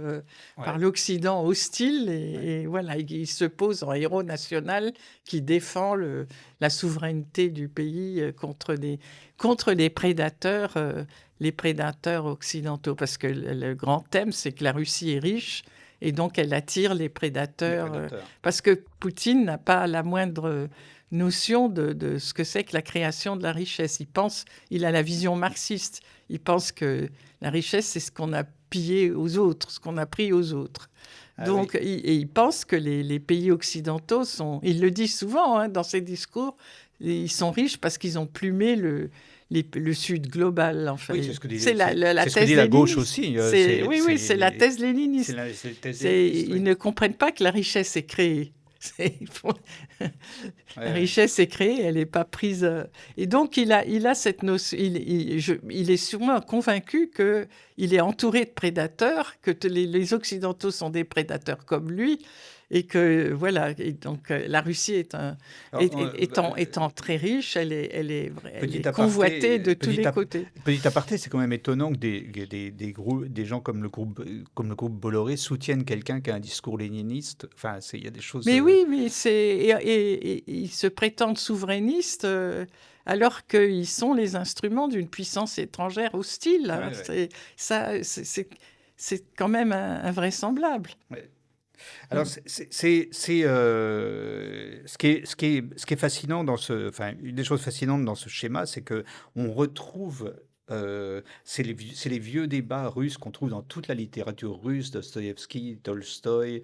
l'Occident hostile et voilà, il se pose en héros national qui défend la souveraineté du pays contre les prédateurs occidentaux. Parce que le grand thème, c'est que la Russie est riche Et donc, elle attire les prédateurs. Les prédateurs. Parce que Poutine n'a pas la moindre notion de ce que c'est que la création de la richesse. Il a la vision marxiste. Il pense que la richesse, c'est ce qu'on a pillé aux autres, ce qu'on a pris aux autres. Donc, il pense que les pays occidentaux sont... Il le dit souvent dans ses discours, ils sont riches parce qu'ils ont plumé le Sud global. Enfin, Oui, c'est ce que dit, c'est la thèse ce que dit la gauche léniniste. aussi. Oui, c'est la thèse léniniste. C'est la thèse léniniste, oui. Ils ne comprennent pas que la richesse est créée. La richesse est créée, elle n'est pas prise. Et donc, il a cette notion. Il est sûrement convaincu qu'il est entouré de prédateurs, que les Occidentaux sont des prédateurs comme lui, et que voilà. Et donc, la Russie étant très riche, elle est convoitée de tous les côtés. Petit aparté, c'est quand même étonnant que des gens comme le groupe Bolloré soutiennent quelqu'un qui a un discours léniniste. Enfin, il y a des choses. Mais oui, mais et ils se prétendent souverainistes alors qu'ils sont les instruments d'une puissance étrangère hostile. Ouais. C'est quand même invraisemblable. Ouais. Alors, ce qui est fascinant une des choses fascinantes dans ce schéma, c'est que on retrouve c'est les vieux débats russes qu'on trouve dans toute la littérature russe, Dostoïevski, Tolstoï,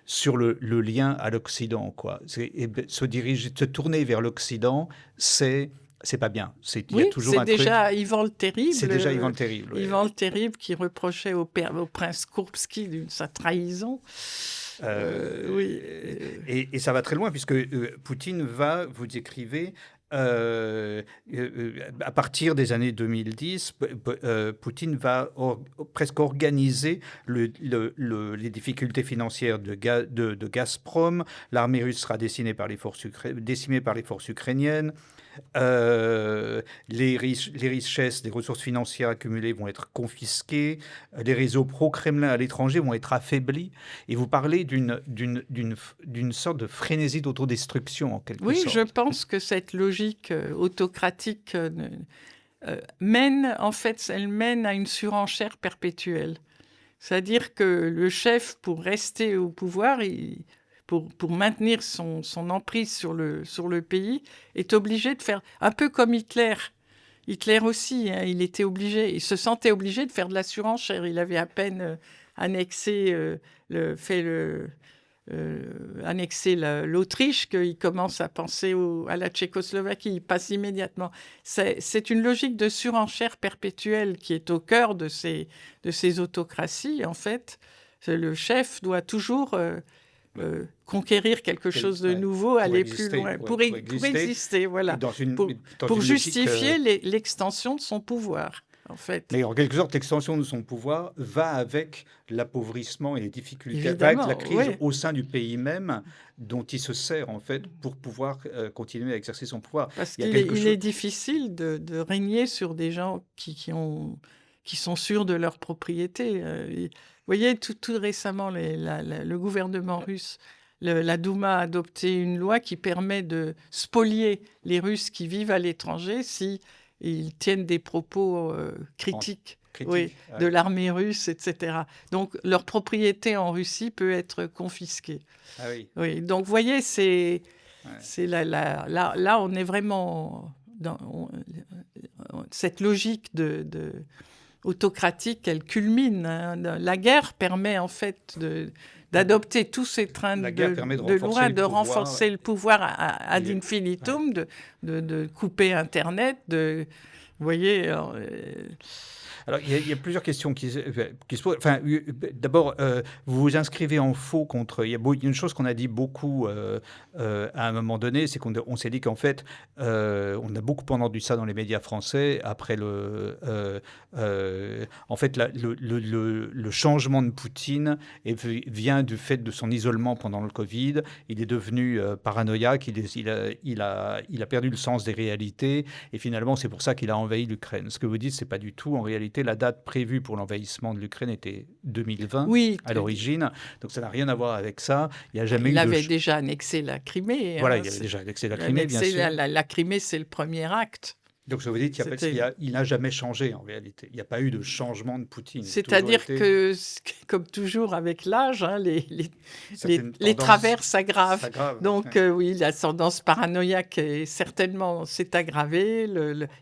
sur le lien à l'Occident, quoi. Se tourner vers l'Occident, c'est pas bien. Il y a toujours un truc. C'est déjà Ivan le Terrible. C'est déjà Ivan le Terrible. Oui. Ivan le Terrible qui reprochait au prince Kourbski sa trahison. Oui. Et ça va très loin, puisque Poutine va, vous écrivez, à partir des années 2010, Poutine va presque organiser les difficultés financières de Gazprom. L'armée russe sera décimée par les forces ukrainiennes. Les richesses, les ressources financières accumulées vont être confisquées. Les réseaux pro-Kremlin à l'étranger vont être affaiblis. Et vous parlez d'une sorte de frénésie d'autodestruction, en quelque sorte. Oui, je pense que cette logique autocratique mène à une surenchère perpétuelle. C'est-à-dire que le chef, pour rester au pouvoir, pour maintenir son emprise sur le pays, est obligé de faire un peu comme Hitler. Hitler aussi, il se sentait obligé de faire de la surenchère. Il avait à peine annexé l'Autriche qu'il commence à penser à la Tchécoslovaquie. Il passe immédiatement. C'est une logique de surenchère perpétuelle qui est au cœur de ces autocraties, en fait. Le chef doit toujours conquérir quelque chose de nouveau, aller plus loin, pour exister, voilà, pour justifier l'extension de son pouvoir, en fait. Mais en quelque sorte, l'extension de son pouvoir va avec l'appauvrissement et les difficultés, évidemment, avec la crise au sein du pays même, dont il se sert, en fait, pour pouvoir continuer à exercer son pouvoir. Parce qu'il est difficile de régner sur des gens qui sont sûrs de leur propriété. Vous voyez, tout récemment, le gouvernement russe, la Douma a adopté une loi qui permet de spolier les Russes qui vivent à l'étranger s'ils tiennent des propos critiques. De l'armée russe, etc. Donc, leur propriété en Russie peut être confisquée. Ah oui. Oui, donc, vous voyez, là, on est vraiment dans cette logique autocratique, elle culmine. La guerre permet en fait d'adopter tous ces trains de loi, de renforcer le pouvoir ad infinitum, de couper Internet, vous voyez. Alors, il y a plusieurs questions qui se posent. Enfin, d'abord, vous vous inscrivez en faux contre... Il y a une chose qu'on a dit beaucoup à un moment donné, c'est qu'on s'est dit qu'en fait, on a beaucoup entendu ça dans les médias français, après en fait, le changement de Poutine vient du fait de son isolement pendant le Covid. Il est devenu paranoïaque, il a perdu le sens des réalités, et finalement, c'est pour ça qu'il a envahi l'Ukraine. Ce que vous dites, c'est pas du tout en réalité. La date prévue pour l'envahissement de l'Ukraine était 2020 à l'origine, donc ça n'a rien à voir avec ça. Il avait déjà annexé la Crimée. Voilà, il avait déjà annexé la Crimée, bien sûr. La Crimée, c'est le premier acte. Donc, ça veut dire qu'il n'a jamais changé en réalité. Il n'y a pas eu de changement de Poutine. C'est-à-dire que, comme toujours avec l'âge, hein, les travers s'aggravent. Donc, oui, la tendance paranoïaque s'est aggravée.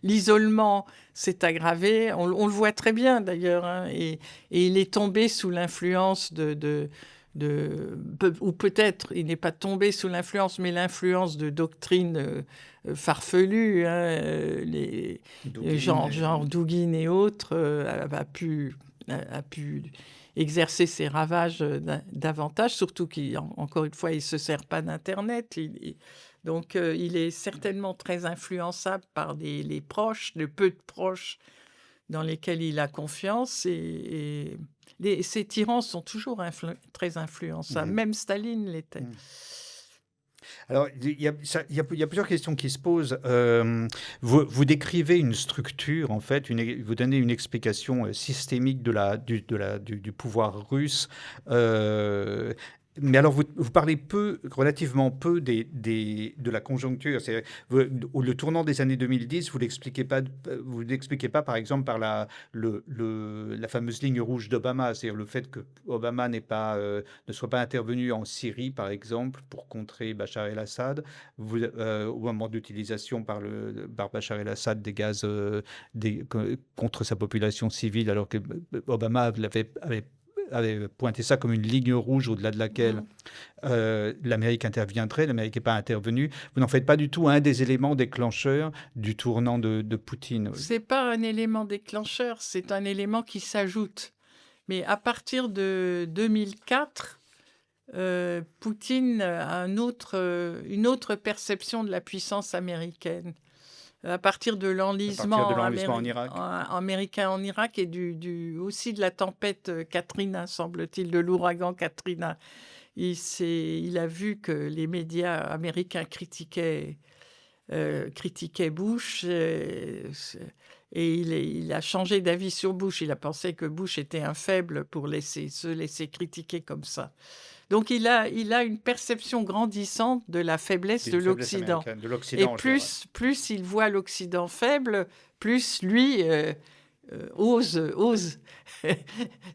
L'isolement s'est aggravé. On le voit très bien d'ailleurs. Hein, et il est tombé sous l'influence ou peut-être il n'est pas tombé sous l'influence, mais l'influence de doctrines farfelues, hein, genre Dugin et autres, a pu exercer ses ravages davantage, surtout qu'encore une fois, il ne se sert pas d'Internet. Donc, il est certainement très influençable par les proches, le peu de proches dans lesquels il a confiance. Et ces tyrans sont toujours très influençables. Même Staline l'était. Alors, il y a plusieurs questions qui se posent. Vous décrivez une structure, en fait, vous donnez une explication systémique du pouvoir russe. Mais alors, vous parlez relativement peu de la conjoncture. Le tournant des années 2010, vous l'expliquez pas, par exemple, par la fameuse ligne rouge d'Obama, c'est-à-dire le fait que Obama ne soit pas intervenu en Syrie, par exemple, pour contrer Bachar el-Assad, au moment d'utilisation par Bachar el-Assad des gaz contre sa population civile, alors que Obama avait pointé ça comme une ligne rouge au-delà de laquelle l'Amérique interviendrait. L'Amérique n'est pas intervenue. Vous n'en faites pas du tout un des éléments déclencheurs du tournant de Poutine. Ce n'est pas un élément déclencheur, c'est un élément qui s'ajoute. Mais à partir de 2004, Poutine a une autre perception de la puissance américaine. À partir de l'enlisement américain en Irak et aussi de la tempête Katrina, semble-t-il, de l'ouragan Katrina. Il a vu que les médias américains critiquaient Bush et il a changé d'avis sur Bush. Il a pensé que Bush était un faible pour se laisser critiquer comme ça. Donc, il a une perception grandissante de la faiblesse de l'Occident. Et plus il voit l'Occident faible, plus lui ose.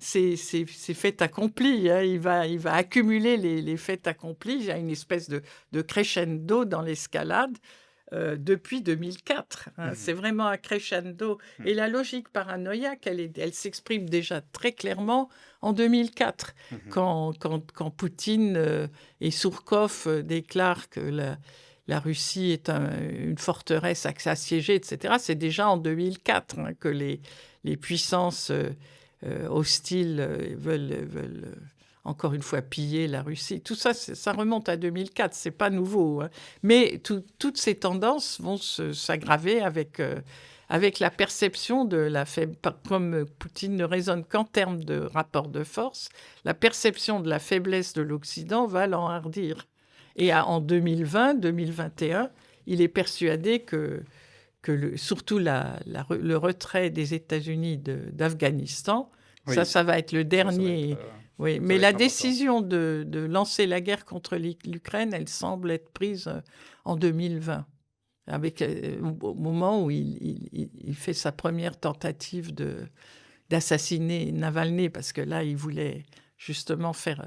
c'est fait accompli. Hein. Il va accumuler les faits accomplis. Il y a une espèce de crescendo dans l'escalade. Depuis 2004. Hein. C'est vraiment un crescendo. Et la logique paranoïaque, elle s'exprime déjà très clairement en 2004, quand Poutine et Surkov déclarent que la Russie est une forteresse assiégée, etc. C'est déjà en 2004 hein, que les puissances hostiles veulent encore une fois, piller la Russie. Tout ça, ça remonte à 2004, c'est pas nouveau. Hein. Mais toutes ces tendances vont s'aggraver avec la perception de la faiblesse. Comme Poutine ne raisonne qu'en termes de rapport de force, la perception de la faiblesse de l'Occident va l'enhardir. Et en 2020, 2021, il est persuadé que surtout le retrait des États-Unis d'Afghanistan, oui, ça va être le dernier... Oui, mais la décision de lancer la guerre contre l'Ukraine, elle semble être prise en 2020, au moment où il fait sa première tentative d'assassiner Navalny, parce que là, il voulait justement faire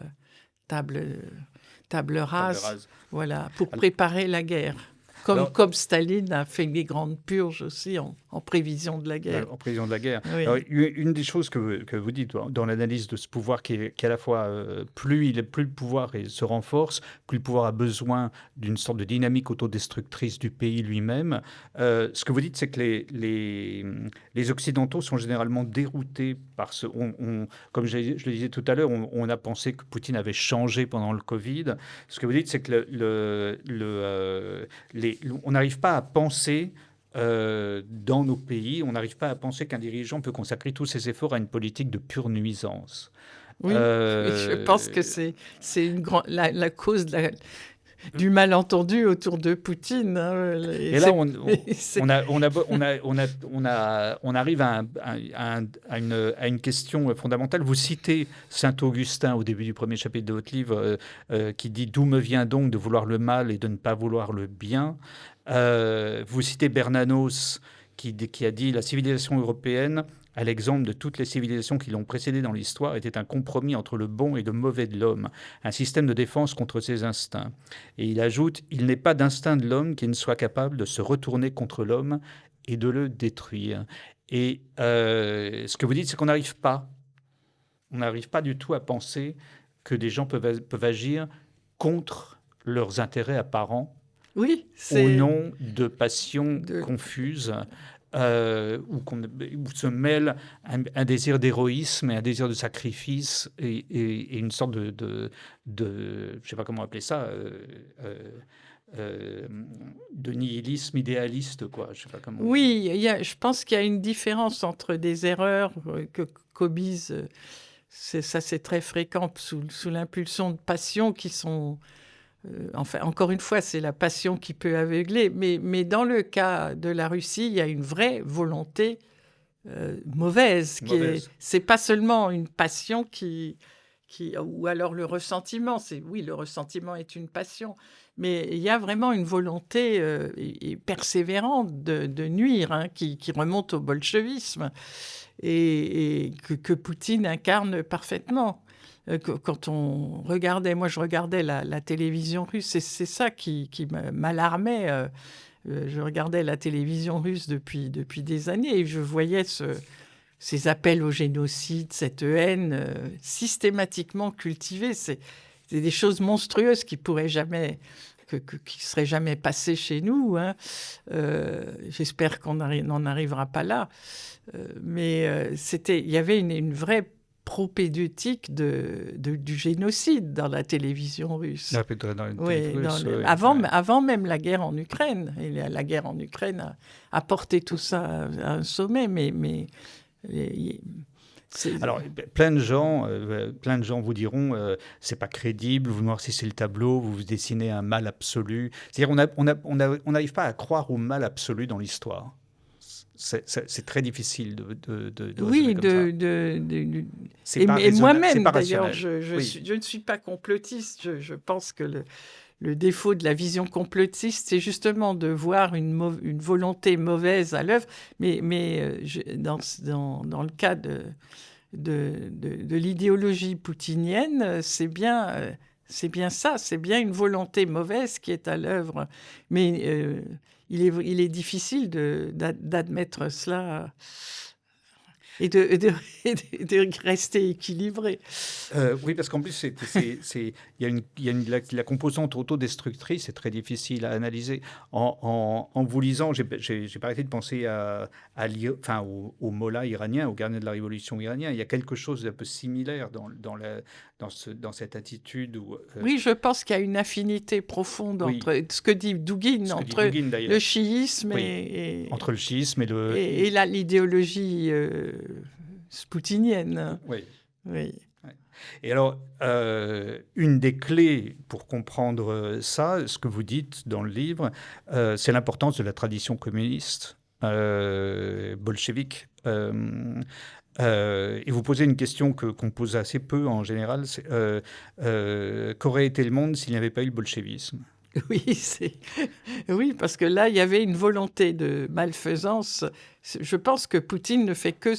table rase, voilà, pour préparer la guerre. Comme Staline a fait des grandes purges aussi en prévision de la guerre. En prévision de la guerre. Oui. Alors, une des choses que vous dites dans l'analyse de ce pouvoir qui est à la fois, plus le pouvoir se renforce, plus le pouvoir a besoin d'une sorte de dynamique autodestructrice du pays lui-même. Ce que vous dites, c'est que les Occidentaux sont généralement déroutés par ce... comme je le disais tout à l'heure, on a pensé que Poutine avait changé pendant le Covid. Ce que vous dites, c'est que on n'arrive pas à penser dans nos pays, on n'arrive pas à penser qu'un dirigeant peut consacrer tous ses efforts à une politique de pure nuisance. Oui, je pense que c'est la cause du malentendu autour de Poutine. Hein. Et là, on arrive à une question fondamentale. Vous citez Saint-Augustin au début du premier chapitre de votre livre qui dit « D'où me vient donc de vouloir le mal et de ne pas vouloir le bien ?» Vous citez Bernanos qui a dit « La civilisation européenne, à l'exemple de toutes les civilisations qui l'ont précédée dans l'histoire, était un compromis entre le bon et le mauvais de l'homme, un système de défense contre ses instincts. » Et il ajoute « Il n'est pas d'instinct de l'homme qui ne soit capable de se retourner contre l'homme et de le détruire. » Et ce que vous dites, c'est qu'on n'arrive pas. On n'arrive pas du tout à penser que des gens peuvent agir contre leurs intérêts apparents Oui, au nom de passions de- confuses où se mêle un désir d'héroïsme et un désir de sacrifice et une sorte je ne sais pas comment appeler ça, de nihilisme idéaliste, quoi. Je sais pas comment. Oui, je pense qu'il y a une différence entre des erreurs que commises, c'est très fréquent sous l'impulsion de passions qui sont... enfin, encore une fois, c'est la passion qui peut aveugler, mais dans le cas de la Russie, il y a une vraie volonté mauvaise. C'est pas seulement une passion ou alors le ressentiment. Oui, le ressentiment est une passion, mais il y a vraiment une volonté et persévérante de nuire, hein, qui remonte au bolchevisme et que Poutine incarne parfaitement. Quand on regardait, moi je regardais la télévision russe, et c'est ça qui m'alarmait. Je regardais la télévision russe depuis des années et je voyais ces appels au génocide, cette haine systématiquement cultivée. C'est des choses monstrueuses qui pourraient jamais, qui seraient jamais passées chez nous, hein. J'espère qu'on n'en arrivera pas là. Mais il y avait une vraie propédeutique du génocide dans la télévision russe. Avant même la guerre en Ukraine. Et la guerre en Ukraine a porté tout ça à un sommet, mais alors, plein de gens vous diront c'est pas crédible, vous noircissez le tableau, vous dessinez un mal absolu. C'est-à-dire on n'arrive pas à croire au mal absolu dans l'histoire. C'est très difficile de oui, et moi-même, d'ailleurs, je ne suis pas complotiste. Je pense que le défaut de la vision complotiste, c'est justement de voir une volonté mauvaise à l'œuvre. Mais dans le cas de l'idéologie poutinienne, c'est bien ça, c'est bien une volonté mauvaise qui est à l'œuvre. Mais il est difficile d'admettre cela et de rester équilibré. Oui, parce qu'en plus, la composante autodestructrice est très difficile à analyser. En vous lisant, j'ai pas arrêté de penser au Mollah iranien, au gardien de la révolution iranien. Il y a quelque chose d'un peu similaire dans cette attitude. Oui, je pense qu'il y a une affinité profonde entre ce que dit Douguine, entre le chiisme entre le chiisme et l'idéologie poutinienne. Oui. Oui. Et alors, une des clés pour comprendre ça, ce que vous dites dans le livre, c'est l'importance de la tradition communiste bolchevique. Et vous posez une question qu'on pose assez peu en général, qu'aurait été le monde s'il n'y avait pas eu le bolchevisme ? Oui, oui, parce que là, il y avait une volonté de malfaisance. Je pense que Poutine ne fait que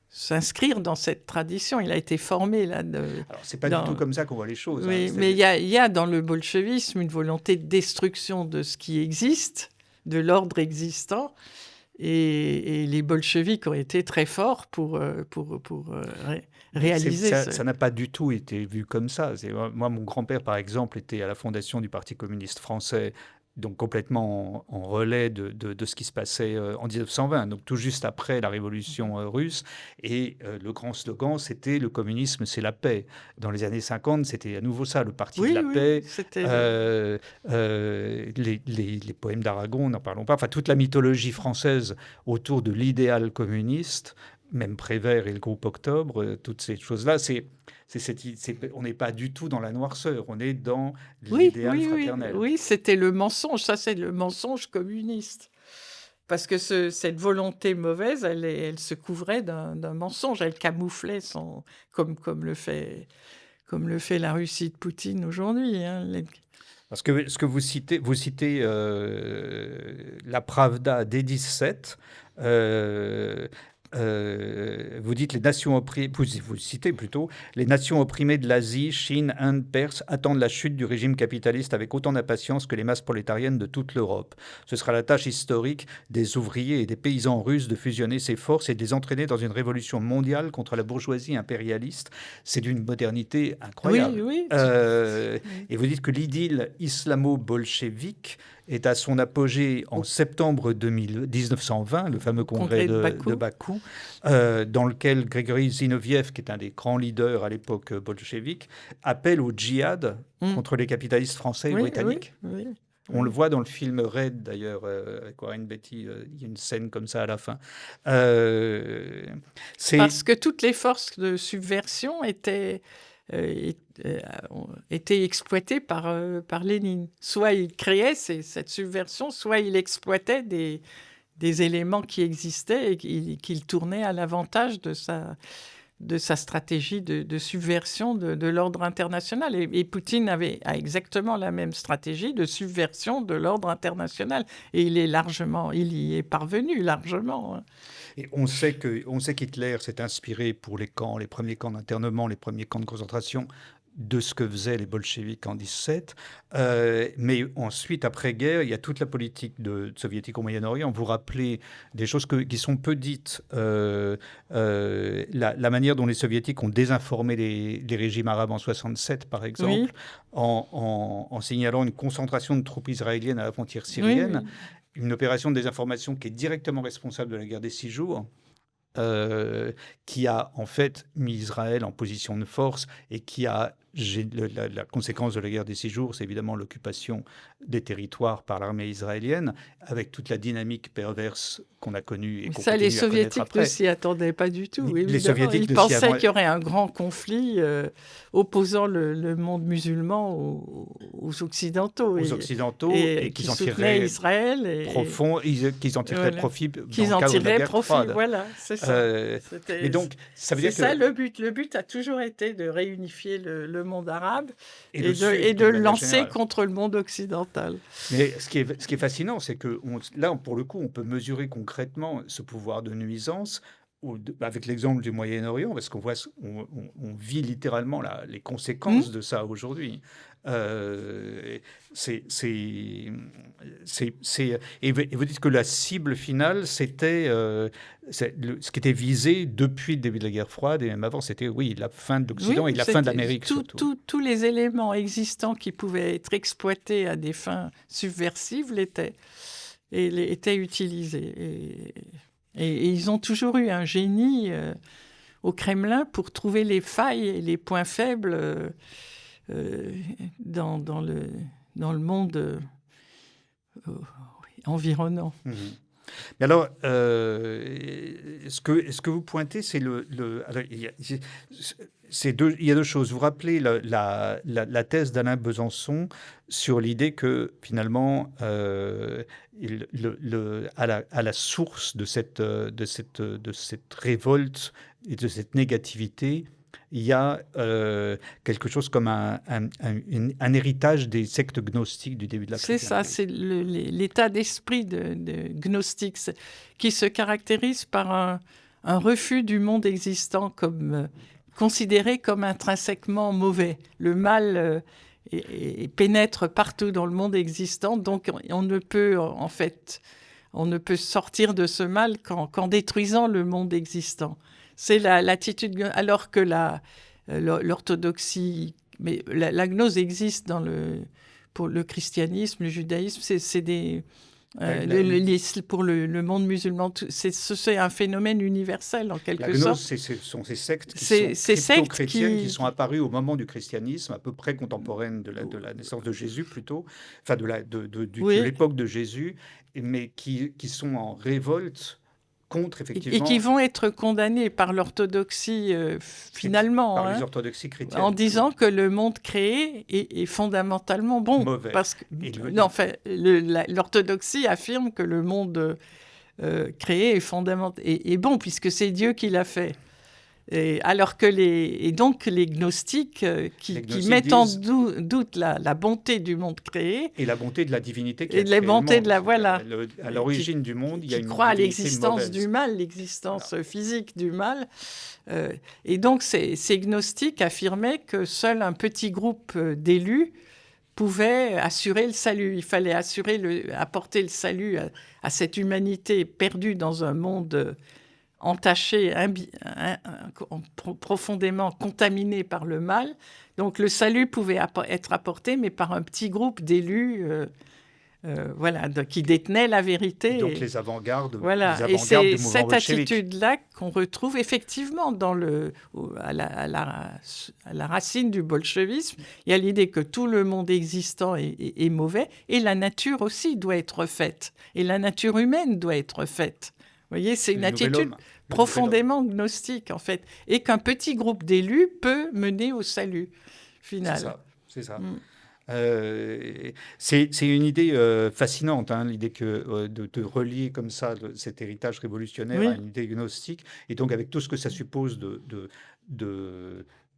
s'inscrire dans cette tradition. Il a été formé là. Alors, c'est pas du tout comme ça qu'on voit les choses. Oui, hein, mais il y a dans le bolchevisme une volonté de destruction de ce qui existe, de l'ordre existant. Et les bolcheviks ont été très forts pour réaliser ça n'a pas du tout été vu comme ça. Moi, mon grand-père, par exemple, était à la fondation du Parti communiste français, donc complètement en relais de ce qui se passait en 1920, donc tout juste après la révolution russe. Et le grand slogan, c'était « Le communisme, c'est la paix ». Dans les années 50, c'était à nouveau ça, le parti de la paix. Les poèmes d'Aragon, n'en parlons pas. Enfin, toute la mythologie française autour de l'idéal communiste, même Prévert et le groupe Octobre, toutes ces choses-là, on n'est pas du tout dans la noirceur, on est dans l'idéal fraternel. Oui, c'était le mensonge, ça c'est le mensonge communiste. Parce que cette volonté mauvaise, elle se couvrait d'un mensonge, elle camouflait comme le fait la Russie de Poutine aujourd'hui, hein. Parce que ce que vous citez la Pravda dès 17. Vous dites vous citez plutôt les nations opprimées de l'Asie, Chine, Inde, Perse, attendent la chute du régime capitaliste avec autant d'impatience que les masses prolétariennes de toute l'Europe. Ce sera la tâche historique des ouvriers et des paysans russes de fusionner ces forces et de les entraîner dans une révolution mondiale contre la bourgeoisie impérialiste. C'est d'une modernité incroyable. Oui. Et vous dites que l'idylle islamo-bolchevique est à son apogée en septembre 1920, le fameux congrès de Bakou, dans lequel Grigori Zinoviev, qui est un des grands leaders à l'époque bolchevique, appelle au djihad contre les capitalistes français et britanniques. Oui. On le voit dans le film Red, d'ailleurs, avec Warren Beatty. Il y a une scène comme ça à la fin. Parce que toutes les forces de subversion étaient exploitées par Lénine. Soit il créait cette subversion, soit il exploitait des éléments qui existaient et qu'il tournait à l'avantage de sa stratégie de subversion de l'ordre international. Et Poutine a exactement la même stratégie de subversion de l'ordre international. Et il y est parvenu largement. Et on sait qu'Hitler s'est inspiré pour les premiers camps d'internement, les premiers camps de concentration, de ce que faisaient les bolcheviks en 17. Mais ensuite, après-guerre, il y a toute la politique soviétique au Moyen-Orient. Vous rappelez des choses qui sont peu dites. La manière dont les soviétiques ont désinformé les régimes arabes en 67, par exemple, en signalant une concentration de troupes israéliennes à la frontière syrienne. Oui. Une opération de désinformation qui est directement responsable de la guerre des 6 jours. Qui a en fait mis Israël en position de force et qui a la conséquence de la guerre des 6 jours, c'est évidemment l'occupation des territoires par l'armée israélienne, avec toute la dynamique perverse qu'on a connue et qu'on continue à connaître après. Les Soviétiques ne s'y attendaient pas du tout. Les Soviétiques ils pensaient qu'il y aurait un grand conflit opposant le monde musulman aux Occidentaux. Et qu'ils en tireraient Israël qu'ils en tireraient profit dans le cadre de la guerre froide. Voilà, c'est ça. Et donc, ça veut dire ça le but. Le but a toujours été de réunifier le monde arabe et de le lancer contre le monde occidental. Mais ce qui est fascinant, c'est que là, pour le coup, on peut mesurer concrètement ce pouvoir de nuisance avec l'exemple du Moyen-Orient, parce qu'on on vit littéralement les conséquences de ça aujourd'hui. Et vous dites que la cible finale, c'était ce qui était visé depuis le début de la guerre froide, et même avant, c'était la fin de l'Occident et la fin de l'Amérique. Tous les éléments existants qui pouvaient être exploités à des fins subversives étaient utilisés. Et ils ont toujours eu un génie au Kremlin pour trouver les failles et les points faibles dans le monde environnant. Mmh. Mais alors, ce que vous pointez, c'est il y a deux choses. Vous rappelez la thèse d'Alain Besançon sur l'idée que finalement, à la source de cette révolte et de cette négativité, il y a quelque chose comme un héritage des sectes gnostiques du début de la chrétienté. C'est ça, c'est l'état d'esprit de gnostique qui se caractérise par un refus du monde existant considéré comme intrinsèquement mauvais. Le mal pénètre partout dans le monde existant, donc on ne peut sortir de ce mal qu'en détruisant le monde existant. C'est l'attitude, alors que l'orthodoxie, mais la gnose existe pour le christianisme, le judaïsme, pour le monde musulman, c'est un phénomène universel en quelque sorte. La gnose, ce sont ces sectes qui sont crypto-chrétiennes qui sont apparues au moment du christianisme, à peu près contemporaine de la naissance de Jésus plutôt, enfin de l'époque de Jésus, mais qui sont en révolte contre, effectivement. Et qui vont être condamnés par l'orthodoxie finalement. Par les orthodoxies chrétiennes. En disant que le monde créé est fondamentalement bon. Mauvais. Parce que, l'orthodoxie affirme que le monde créé est bon, puisque c'est Dieu qui l'a fait. Alors que donc les gnostiques qui mettent en doute la bonté du monde créé et la bonté de la divinité qui et la bonté de la à l'origine du monde, il y a une croit à divinité l'existence mauvaise. du mal, l'existence physique du mal. Et donc ces gnostiques affirmaient que seul un petit groupe d'élus pouvait assurer le salut. Il fallait apporter le salut à cette humanité perdue dans un monde entaché, profondément contaminé par le mal. Donc le salut pouvait être apporté, mais par un petit groupe d'élus qui détenaient la vérité. Donc les avant-gardes, voilà. Et c'est cette attitude-là qu'on retrouve effectivement à la racine du bolchevisme. Il y a l'idée que tout le monde existant est mauvais, et la nature aussi doit être faite, et la nature humaine doit être faite. Vous voyez, c'est une attitude profondément gnostique, en fait. Et qu'un petit groupe d'élus peut mener au salut final. C'est ça. C'est une idée fascinante, l'idée de relier comme ça cet héritage révolutionnaire à une idée gnostique, et donc avec tout ce que ça suppose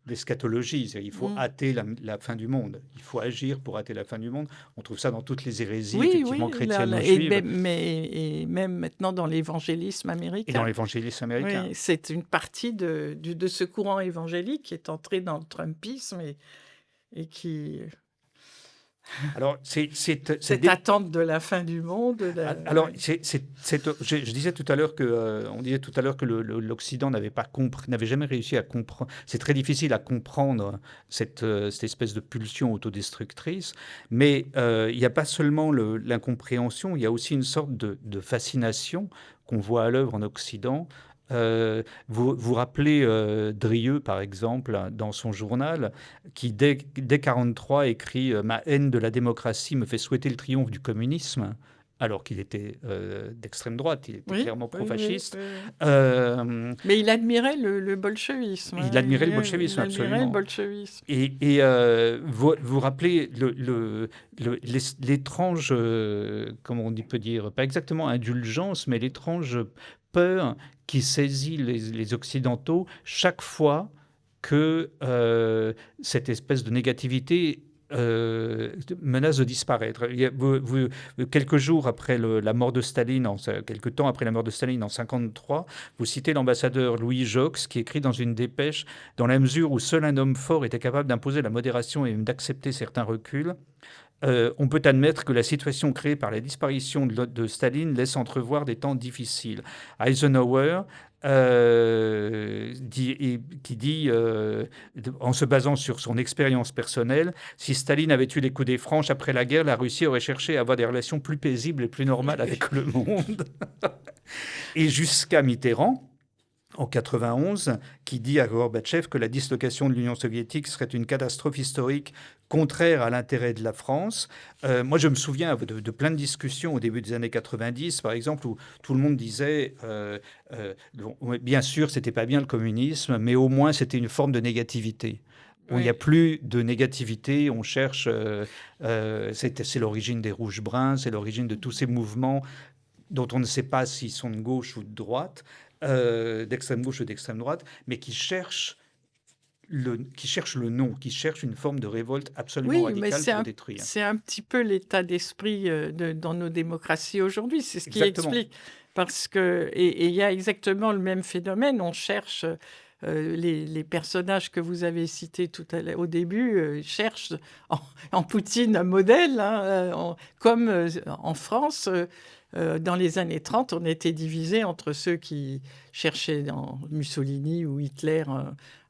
d'eschatologie. Il faut hâter la fin du monde. Il faut agir pour hâter la fin du monde. On trouve ça dans toutes les hérésies, effectivement, chrétiennes ou juives. Et même maintenant dans l'évangélisme américain. Et dans l'évangélisme américain. Oui, c'est une partie de ce courant évangélique qui est entré dans le Trumpisme et qui... Alors, cette attente de la fin du monde. Alors, je disais tout à l'heure que l'Occident n'avait jamais réussi à comprendre. C'est très difficile à comprendre cette espèce de pulsion autodestructrice. Mais il n'y a pas seulement l'incompréhension, il y a aussi une sorte de fascination qu'on voit à l'œuvre en Occident. Vous rappelez Drieux, par exemple, dans son journal, qui, dès 1943, écrit « Ma haine de la démocratie me fait souhaiter le triomphe du communisme », alors qu'il était d'extrême droite, il était clairement pro-fasciste. Mais il admirait le bolchevisme. Il admirait le bolchevisme, absolument. Le bolchevisme. Et vous rappelez l'étrange, comment on peut dire, pas exactement indulgence, mais l'étrange peur qui saisit les Occidentaux chaque fois que cette espèce de négativité menace de disparaître. Quelques jours après la mort de Staline, quelques temps après la mort de Staline en 1953, vous citez l'ambassadeur Louis Jox qui écrit dans une dépêche « Dans la mesure où seul un homme fort était capable d'imposer la modération et même d'accepter certains reculs, on peut admettre que la situation créée par la disparition de Staline laisse entrevoir des temps difficiles. » Eisenhower qui dit, en se basant sur son expérience personnelle, si Staline avait eu des coudées franches après la guerre, la Russie aurait cherché à avoir des relations plus paisibles et plus normales avec le monde. Et jusqu'à Mitterrand, en 1991, qui dit à Gorbatchev que la dislocation de l'Union soviétique serait une catastrophe historique contraire à l'intérêt de la France. Moi, je me souviens de plein de discussions au début des années 90, par exemple, où tout le monde disait, bien sûr, c'était pas bien le communisme, mais au moins, c'était une forme de négativité. Il n'y a plus de négativité, on cherche, c'est l'origine des rouges-bruns, c'est l'origine de tous ces mouvements dont on ne sait pas s'ils sont de gauche ou de droite, d'extrême gauche ou d'extrême droite, mais qui cherchent le non, qui cherchent une forme de révolte absolument radicale pour détruire. C'est un petit peu l'état d'esprit dans nos démocraties aujourd'hui, c'est ce qui explique. Parce que, et il y a exactement le même phénomène, on cherche... les personnages que vous avez cités au début cherchent en Poutine un modèle, comme en France, dans les années 30, on était divisé entre ceux qui cherchaient dans Mussolini ou Hitler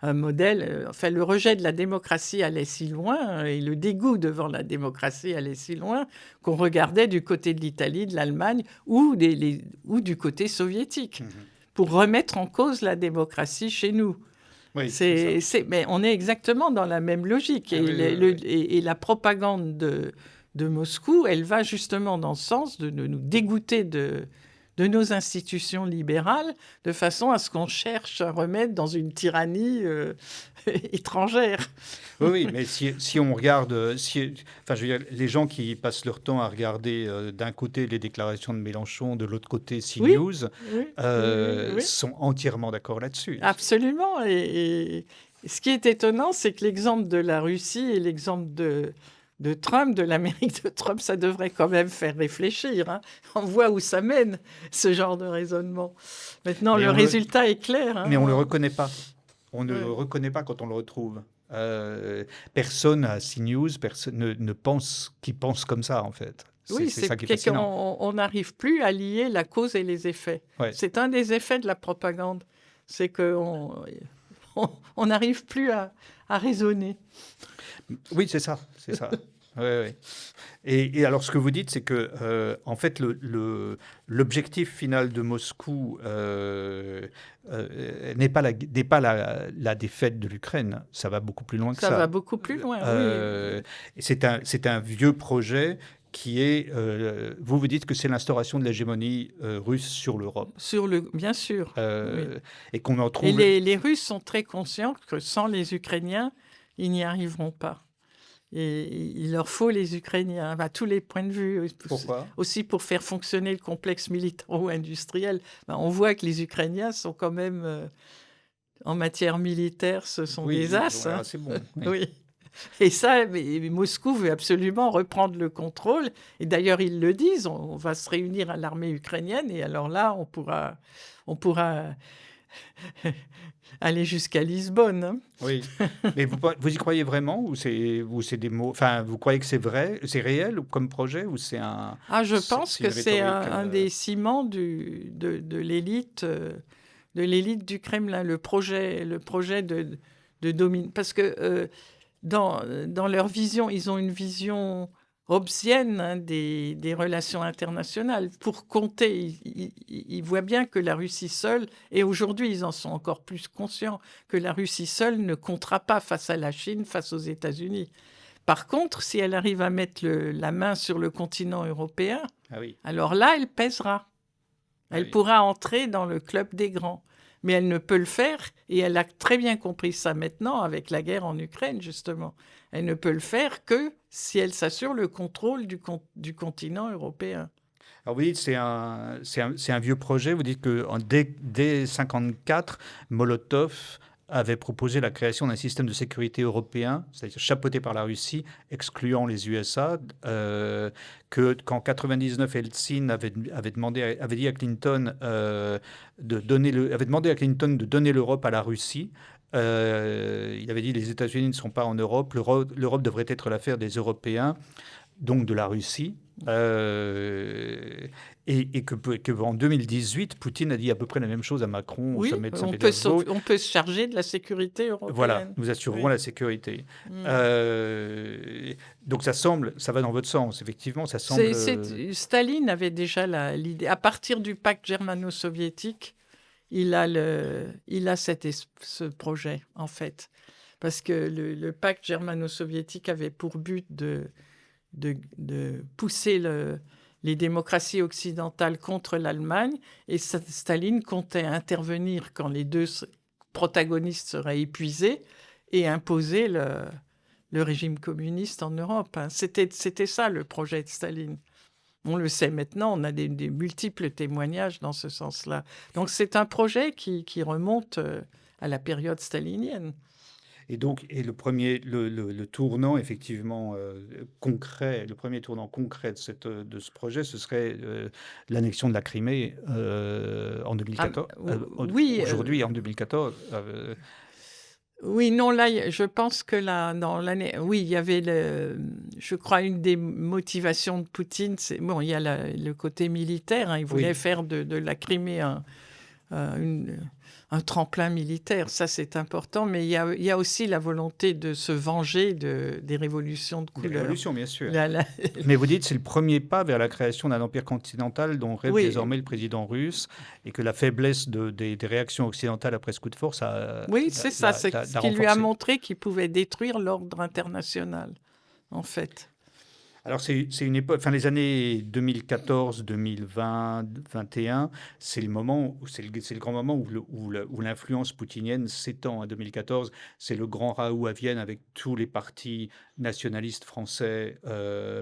un modèle. Enfin, le rejet de la démocratie allait si loin, et le dégoût devant la démocratie allait si loin, qu'on regardait du côté de l'Italie, de l'Allemagne ou du côté soviétique. Pour remettre en cause la démocratie chez nous. Oui, mais on est exactement dans la même logique. Et la propagande de Moscou, elle va justement dans le sens de nous dégoûter de de nos institutions libérales, de façon à ce qu'on cherche un remède dans une tyrannie étrangère. Oui, mais si on regarde, enfin, je veux dire, les gens qui passent leur temps à regarder d'un côté les déclarations de Mélenchon, de l'autre côté Oui, CNews, oui. sont entièrement d'accord là-dessus. Absolument. Et ce qui est étonnant, c'est que l'exemple de la Russie et l'exemple de Trump, de l'Amérique de Trump, ça devrait quand même faire réfléchir. Hein. On voit où ça mène, ce genre de raisonnement. Maintenant, Mais le résultat est clair. Hein. Mais on ne le reconnaît pas. On ne Ouais. le reconnaît pas quand on le retrouve. Personne à CNews ne pense qu'il pense comme ça, en fait. Oui, C'est ça qui est fascinant. on n'arrive plus à lier la cause et les effets. Ouais. C'est un des effets de la propagande. C'est qu'on on n'arrive plus à raisonner. Oui, c'est ça. C'est ça. Ouais, ouais. Et alors, ce que vous dites, c'est que, en fait, l'objectif final de Moscou n'est pas la défaite de l'Ukraine. Ça va beaucoup plus loin que ça. Ça va beaucoup plus loin, oui. C'est un vieux projet qui est... vous dites que c'est l'instauration de l'hégémonie russe sur l'Europe. Bien sûr. Oui. Et qu'on en trouve... Et les Russes sont très conscients que sans les Ukrainiens, ils n'y arriveront pas. Et il leur faut les Ukrainiens, à tous les points de vue. Pourquoi ? Aussi pour faire fonctionner le complexe militaro-industriel. On voit que les Ukrainiens sont quand même, en matière militaire, ce sont des as. Voilà, c'est bon. Oui. Oui. Et ça, mais Moscou veut absolument reprendre le contrôle. Et d'ailleurs, ils le disent, on va se réunir à l'armée ukrainienne et alors là, on pourra aller jusqu'à Lisbonne. Hein. Oui, mais vous y croyez vraiment ou c'est des mots... Enfin, vous croyez que c'est vrai, c'est réel comme projet ou c'est un... Ah, je pense que c'est un des ciments de l'élite du Kremlin, le projet de dominer. Parce que dans leur vision, ils ont une vision hobbesienne hein, des relations internationales. Pour compter, ils voient bien que la Russie seule, et aujourd'hui ils en sont encore plus conscients, que la Russie seule ne comptera pas face à la Chine, face aux États-Unis. Par contre, si elle arrive à mettre la main sur le continent européen, alors là, elle pèsera. Elle pourra entrer dans le club des grands. Mais elle ne peut le faire, et elle a très bien compris ça maintenant avec la guerre en Ukraine, justement. Elle ne peut le faire que si elle s'assure le contrôle du continent européen. Alors vous dites c'est un vieux projet, vous dites que dès 1954, Molotov avait proposé la création d'un système de sécurité européen, c'est-à-dire chapeauté par la Russie, excluant les USA, qu'en 99, Eltsine avait dit à Clinton avait demandé à Clinton de donner l'Europe à la Russie. Il avait dit les États-Unis ne sont pas en Europe, l'Europe devrait être l'affaire des Européens, donc de la Russie. Et que en 2018, Poutine a dit à peu près la même chose à Macron au sommet de Saint-Pétersbourg. On peut se charger de la sécurité européenne. Voilà, nous assurerons la sécurité. Donc ça va dans votre sens, effectivement, ça semble... Staline avait déjà l'idée. À partir du pacte germano-soviétique, il a ce projet, en fait. Parce que le pacte germano-soviétique avait pour but de pousser les démocraties occidentales contre l'Allemagne, et Staline comptait intervenir quand les deux protagonistes seraient épuisés et imposer le régime communiste en Europe. Hein. C'était ça le projet de Staline. On le sait maintenant, on a des multiples témoignages dans ce sens-là. Donc c'est un projet qui remonte à la période stalinienne. Et donc, le tournant effectivement concret, le premier tournant concret de ce projet, ce serait l'annexion de la Crimée en 2014. Oui. Aujourd'hui, en 2014. Oui, non, là, je pense que dans l'année... Oui, il y avait, je crois, une des motivations de Poutine. Il y a le côté militaire. Hein, il voulait faire de la Crimée un tremplin militaire, ça c'est important, mais il y a aussi la volonté de se venger des révolutions de couleur. Des révolutions, bien sûr. Mais vous dites c'est le premier pas vers la création d'un empire continental dont rêve désormais le président russe, et que la faiblesse des réactions occidentales après ce coup de force a... Oui, c'est ça, c'est ce qui lui a montré qu'il pouvait détruire l'ordre international, en fait. Alors, c'est une époque, enfin, les années 2014, 2020, 21, c'est le moment, c'est le grand moment où l'influence poutinienne s'étend. En 2014, c'est le grand Raoult à Vienne avec tous les partis nationalistes français,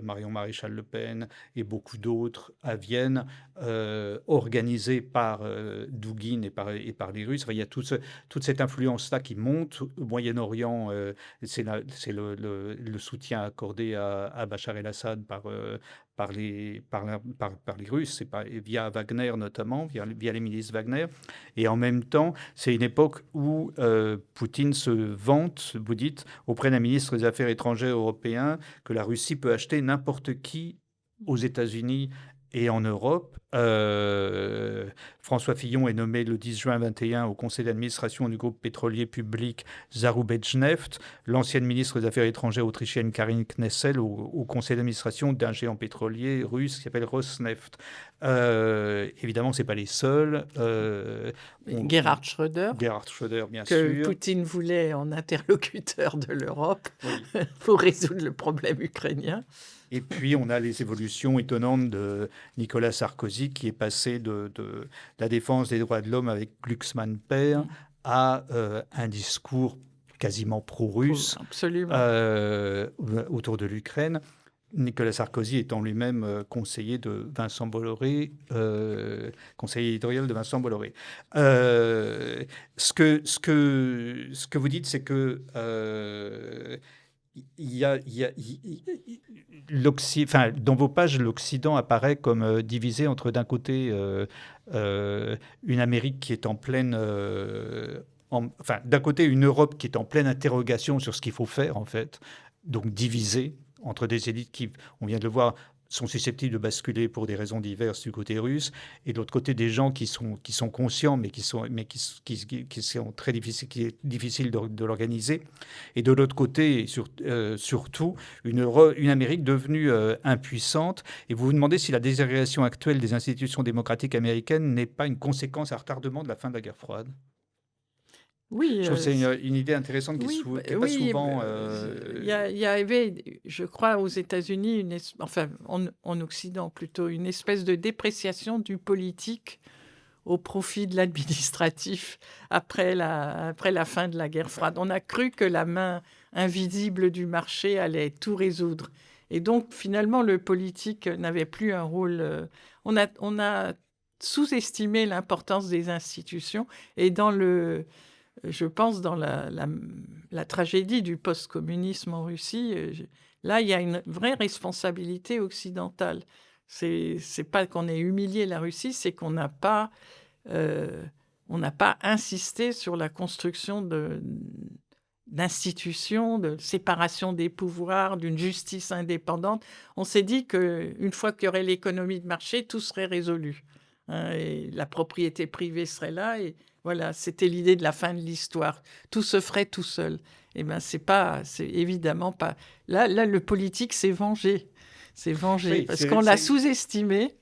Marion Maréchal Le Pen et beaucoup d'autres à Vienne, organisés par Douguine et par les Russes. Enfin, il y a toute cette influence-là qui monte au Moyen-Orient. C'est le soutien accordé à Bachar el-Assad par les Russes, c'est via Wagner notamment, via les milices Wagner. Et en même temps, c'est une époque où Poutine se vante, vous dites, auprès d'un ministre des Affaires étrangères européen, que la Russie peut acheter n'importe qui aux États-Unis et en Europe. François Fillon est nommé le 10 juin 21 au conseil d'administration du groupe pétrolier public Zarubezhneft, l'ancienne ministre des Affaires étrangères autrichienne Karin Knessel au conseil d'administration d'un géant pétrolier russe qui s'appelle Rosneft. Évidemment, ce n'est pas les seuls. Gerhard Schröder, Gerhard Schröder, bien que sûr. Poutine voulait en interlocuteur de l'Europe Oui. pour résoudre le problème ukrainien. Et puis, on a les évolutions étonnantes de Nicolas Sarkozy, qui est passé de la défense des droits de l'homme avec Glucksmann père à un discours quasiment pro-russe Absolument. autour de l'Ukraine. Nicolas Sarkozy étant lui-même conseiller de Vincent Bolloré, conseiller éditorial de Vincent Bolloré. Ce que vous dites, c'est que dans vos pages, l'Occident apparaît comme divisé entre, d'un côté, une Amérique qui est en pleine... d'un côté, une Europe qui est en pleine interrogation sur ce qu'il faut faire, en fait, donc divisée entre des élites qui, on vient de le voir, sont susceptibles de basculer pour des raisons diverses du côté russe, et de l'autre côté, des gens qui sont conscients, mais qui sont très difficiles, qui est difficile de l'organiser. Et de l'autre côté, surtout, une Amérique devenue impuissante. Et vous vous demandez si la désagrégation actuelle des institutions démocratiques américaines n'est pas une conséquence à retardement de la fin de la guerre froide. Oui, Je trouve que c'est une idée intéressante qui n'est pas souvent... il y avait, je crois, aux États-Unis, enfin en Occident plutôt, une espèce de dépréciation du politique au profit de l'administratif après la fin de la guerre froide. On a cru que la main invisible du marché allait tout résoudre. Et donc, finalement, le politique n'avait plus un rôle... On a sous-estimé l'importance des institutions. Et je pense, dans la tragédie du post-communisme en Russie, là, il y a une vraie responsabilité occidentale. C'est pas qu'on ait humilié la Russie, c'est qu'on n'a pas insisté sur la construction d'institutions, de séparation des pouvoirs, d'une justice indépendante. On s'est dit qu'une fois qu'il y aurait l'économie de marché, tout serait résolu. Et la propriété privée serait là. Et voilà, c'était l'idée de la fin de l'histoire. Tout se ferait tout seul. Eh bien, c'est évidemment pas... Là, le politique s'est vengé. Oui, parce qu'on l'a sous-estimé.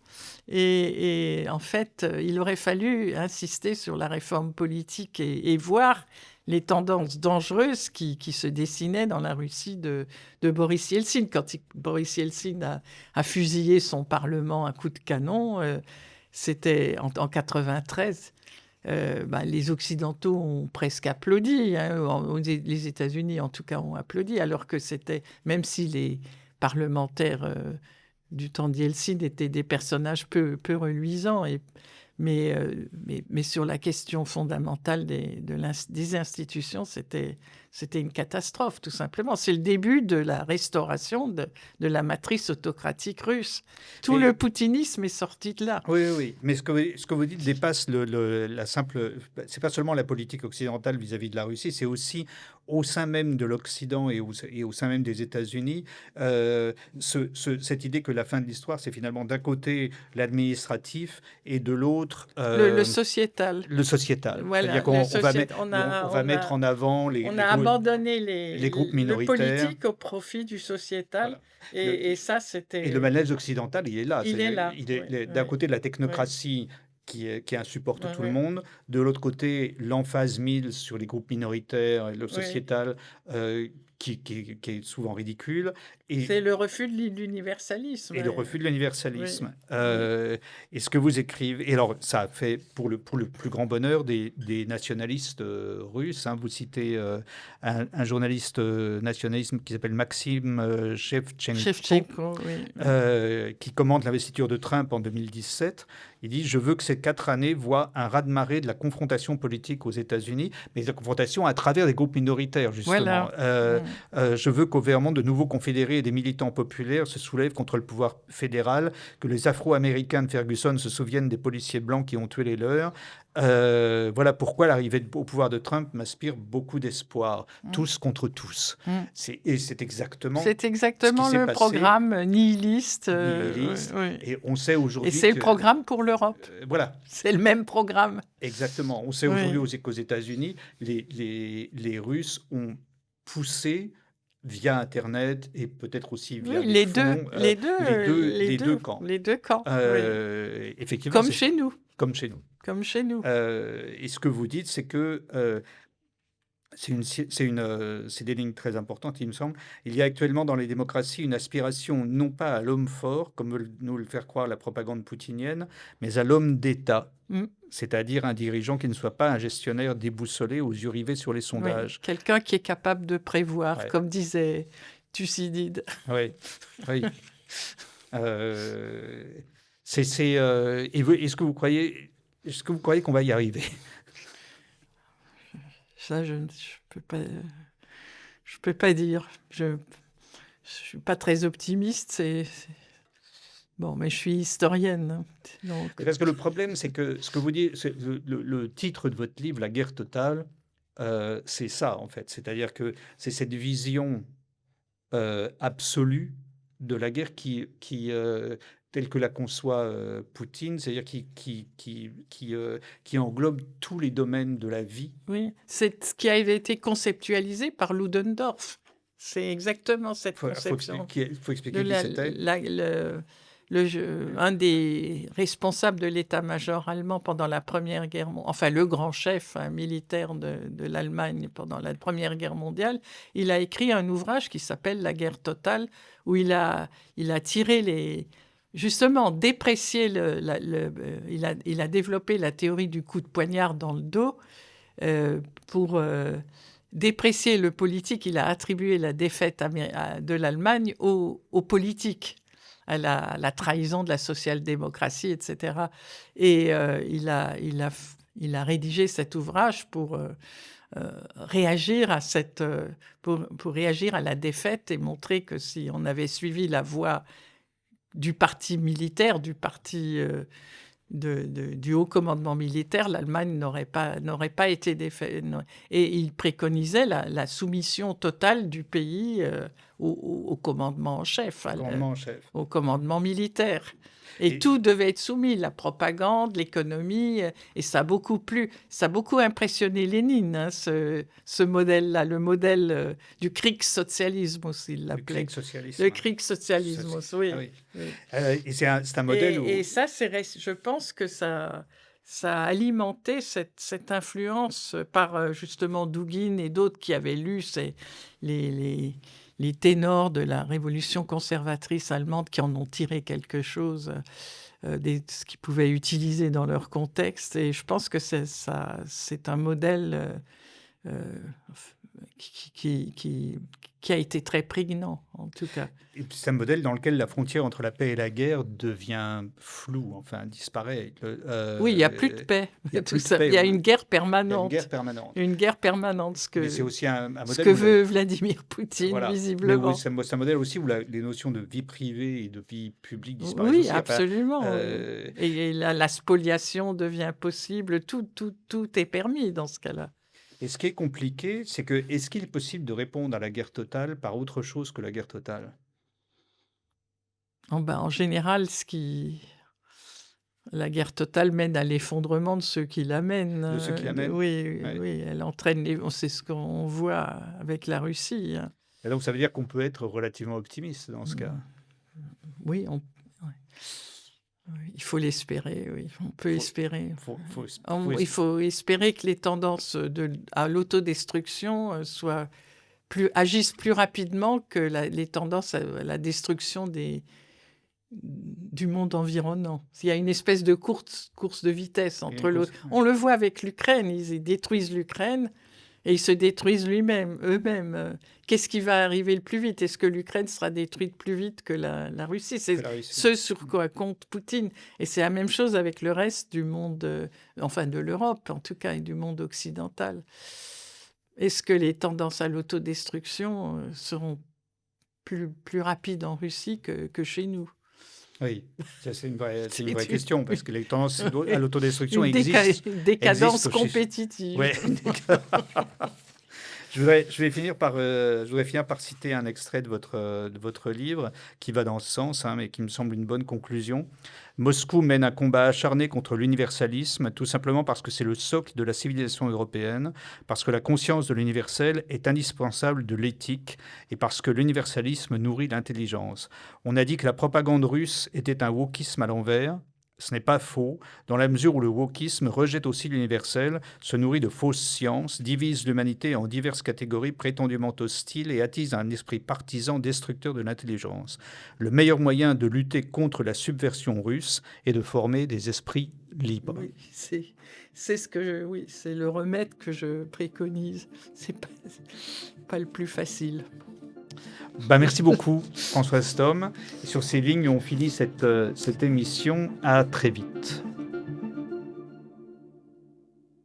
Et en fait, il aurait fallu insister sur la réforme politique et voir les tendances dangereuses qui se dessinaient dans la Russie de Boris Yeltsin. Quand Boris Yeltsin a fusillé son parlement à coups de canon, c'était en 1993. Les Occidentaux ont presque applaudi. Les États-Unis, en tout cas, ont applaudi, alors que c'était, même si les parlementaires du temps d'Yeltsin étaient des personnages peu reluisants, mais sur la question fondamentale des institutions, c'était une catastrophe, tout simplement. C'est le début de la restauration de la matrice autocratique russe. Le poutinisme est sorti de là. Oui. Mais ce que vous dites dépasse la simple... C'est pas seulement la politique occidentale vis-à-vis de la Russie, c'est aussi au sein même de l'Occident et au sein même des États-Unis, cette idée que la fin de l'histoire, c'est finalement d'un côté l'administratif et de l'autre... le sociétal. Le sociétal. Voilà, c'est-à-dire qu'on va mettre en avant on a abandonné les groupes minoritaires. Le politique au profit du sociétal. Voilà. Et ça, c'était... Et le malaise occidental, il est là. Il est là. D'un côté, la technocratie qui insupporte tout le monde. De l'autre côté, l'emphase mise sur les groupes minoritaires, le sociétal, qui est souvent ridicule. Et, C'est le refus de l'universalisme. et le refus de Oui, l'universalisme. oui. Et ce que vous écrivez, et alors ça a fait pour le plus grand bonheur des nationalistes russes. Hein. Vous citez un journaliste nationaliste qui s'appelle Maxime Shevchenko, Shevchenko, oui. qui commente l'investiture de Trump en 2017. Il dit: je veux que ces 4 années voient un raz-de-marée de la confrontation politique aux États-Unis, mais la confrontation à travers des groupes minoritaires, justement. Voilà. Je veux qu'au gouvernement, de nouveaux confédérés et des militants populaires se soulèvent contre le pouvoir fédéral, que les Afro-Américains de Ferguson se souviennent des policiers blancs qui ont tué les leurs. Voilà pourquoi l'arrivée au pouvoir de Trump m'inspire beaucoup d'espoir. Tous contre tous. Et c'est exactement C'est ce qui exactement s'est le passé. programme nihiliste. Nihiliste. Et on sait aujourd'hui Et c'est le programme pour l'Europe. voilà. C'est le même programme. Exactement. On sait aujourd'hui qu'aux États-Unis, les Russes ont poussé via Internet et peut-être aussi via les fonds, les deux camps. Les deux camps. Effectivement, Comme chez nous. Comme chez nous. Comme chez nous. Et ce que vous dites, c'est que c'est des lignes très importantes, il me semble. Il y a actuellement dans les démocraties une aspiration non pas à l'homme fort, comme veut nous le faire croire la propagande poutinienne, mais à l'homme d'État, c'est-à-dire un dirigeant qui ne soit pas un gestionnaire déboussolé aux yeux rivés sur les sondages. Oui, quelqu'un qui est capable de prévoir, comme disait Thucydide. Oui, oui. Est-ce que vous croyez qu'on va y arriver? Ça, je peux pas dire. Je suis pas très optimiste. Bon, mais je suis historienne. Donc... Parce que le problème, c'est que ce que vous dites, le titre de votre livre, La guerre totale, c'est ça, en fait. C'est-à-dire que c'est cette vision absolue de la guerre telle que la conçoit Poutine, c'est-à-dire qui englobe tous les domaines de la vie. Oui, c'est ce qui avait été conceptualisé par Ludendorff. C'est exactement cette conception. Il faut expliquer qui c'était. Un des responsables de l'état-major allemand pendant la Première Guerre mondiale, enfin le grand chef militaire de l'Allemagne pendant la Première Guerre mondiale, il a écrit un ouvrage qui s'appelle La guerre totale, où il a tiré justement déprécié il a développé la théorie du coup de poignard dans le dos pour déprécier le politique. Il a attribué la défaite de l'Allemagne aux politiques, à la trahison de la social-démocratie, etc. Et il a rédigé cet ouvrage pour réagir à pour réagir à la défaite et montrer que si on avait suivi la voie du parti militaire, du parti du haut commandement militaire, l'Allemagne n'aurait pas été défaite. Et il préconisait la soumission totale du pays au commandement en chef, au commandement militaire. Et tout devait être soumis, la propagande, l'économie, et ça a beaucoup impressionné Lénine, hein, ce modèle-là, le modèle du Kriegssozialisme aussi, il l'appelait. Le Kriegssozialisme, oui. Ah oui. Oui. Et c'est un modèle et ça, je pense que ça a alimenté cette influence par justement Dugin et d'autres qui avaient lu les ténors de la révolution conservatrice allemande, qui en ont tiré quelque chose, ce qu'ils pouvaient utiliser dans leur contexte. Et je pense que c'est un modèle qui a été très prégnant, en tout cas. Et puis c'est un modèle dans lequel la frontière entre la paix et la guerre devient floue, enfin disparaît. Oui, il n'y a plus de paix. Il y a une guerre permanente. Une guerre permanente. Mais c'est aussi un modèle ce que veut Vladimir Poutine, visiblement. Mais c'est un modèle aussi où les notions de vie privée et de vie publique disparaissent. Oui, aussi. Absolument. Et la spoliation devient possible. Tout est permis dans ce cas-là. Et ce qui est compliqué, c'est que est-ce qu'il est possible de répondre à la guerre totale par autre chose que la guerre totale? En général, la guerre totale mène à l'effondrement de ceux qui l'amènent. De ceux qui l'amènent. Oui, elle entraîne. C'est ce qu'on voit avec la Russie. Et donc ça veut dire qu'on peut être relativement optimiste dans ce cas. Oui, il faut l'espérer, oui. On peut espérer. Il faut espérer que les tendances à l'autodestruction soient agissent plus rapidement que les tendances à la destruction du monde environnant. Il y a une espèce de course de vitesse entre l'autre. On le voit avec l'Ukraine, ils détruisent l'Ukraine et ils se détruisent eux-mêmes. Qu'est-ce qui va arriver le plus vite? Est-ce que l'Ukraine sera détruite plus vite que la Russie? C'est ce sur quoi compte Poutine. Et c'est la même chose avec le reste du monde, enfin de l'Europe en tout cas, et du monde occidental. Est-ce que les tendances à l'autodestruction seront plus rapides en Russie que chez nous? Oui, ça, c'est une vraie question, parce que les tendances à l'autodestruction existent. Une décadence compétitive. Ouais. Je voudrais finir par citer un extrait de votre livre qui va dans ce sens, mais qui me semble une bonne conclusion. Moscou mène un combat acharné contre l'universalisme, tout simplement parce que c'est le socle de la civilisation européenne, parce que la conscience de l'universel est indispensable de l'éthique et parce que l'universalisme nourrit l'intelligence. On a dit que la propagande russe était un wokisme à l'envers. Ce n'est pas faux, dans la mesure où le wokisme rejette aussi l'universel, se nourrit de fausses sciences, divise l'humanité en diverses catégories prétendument hostiles et attise un esprit partisan destructeur de l'intelligence. Le meilleur moyen de lutter contre la subversion russe est de former des esprits libres. Oui, c'est le remède que je préconise. C'est pas le plus facile. Merci beaucoup, Françoise Thom. Sur ces lignes, on finit cette émission. À très vite.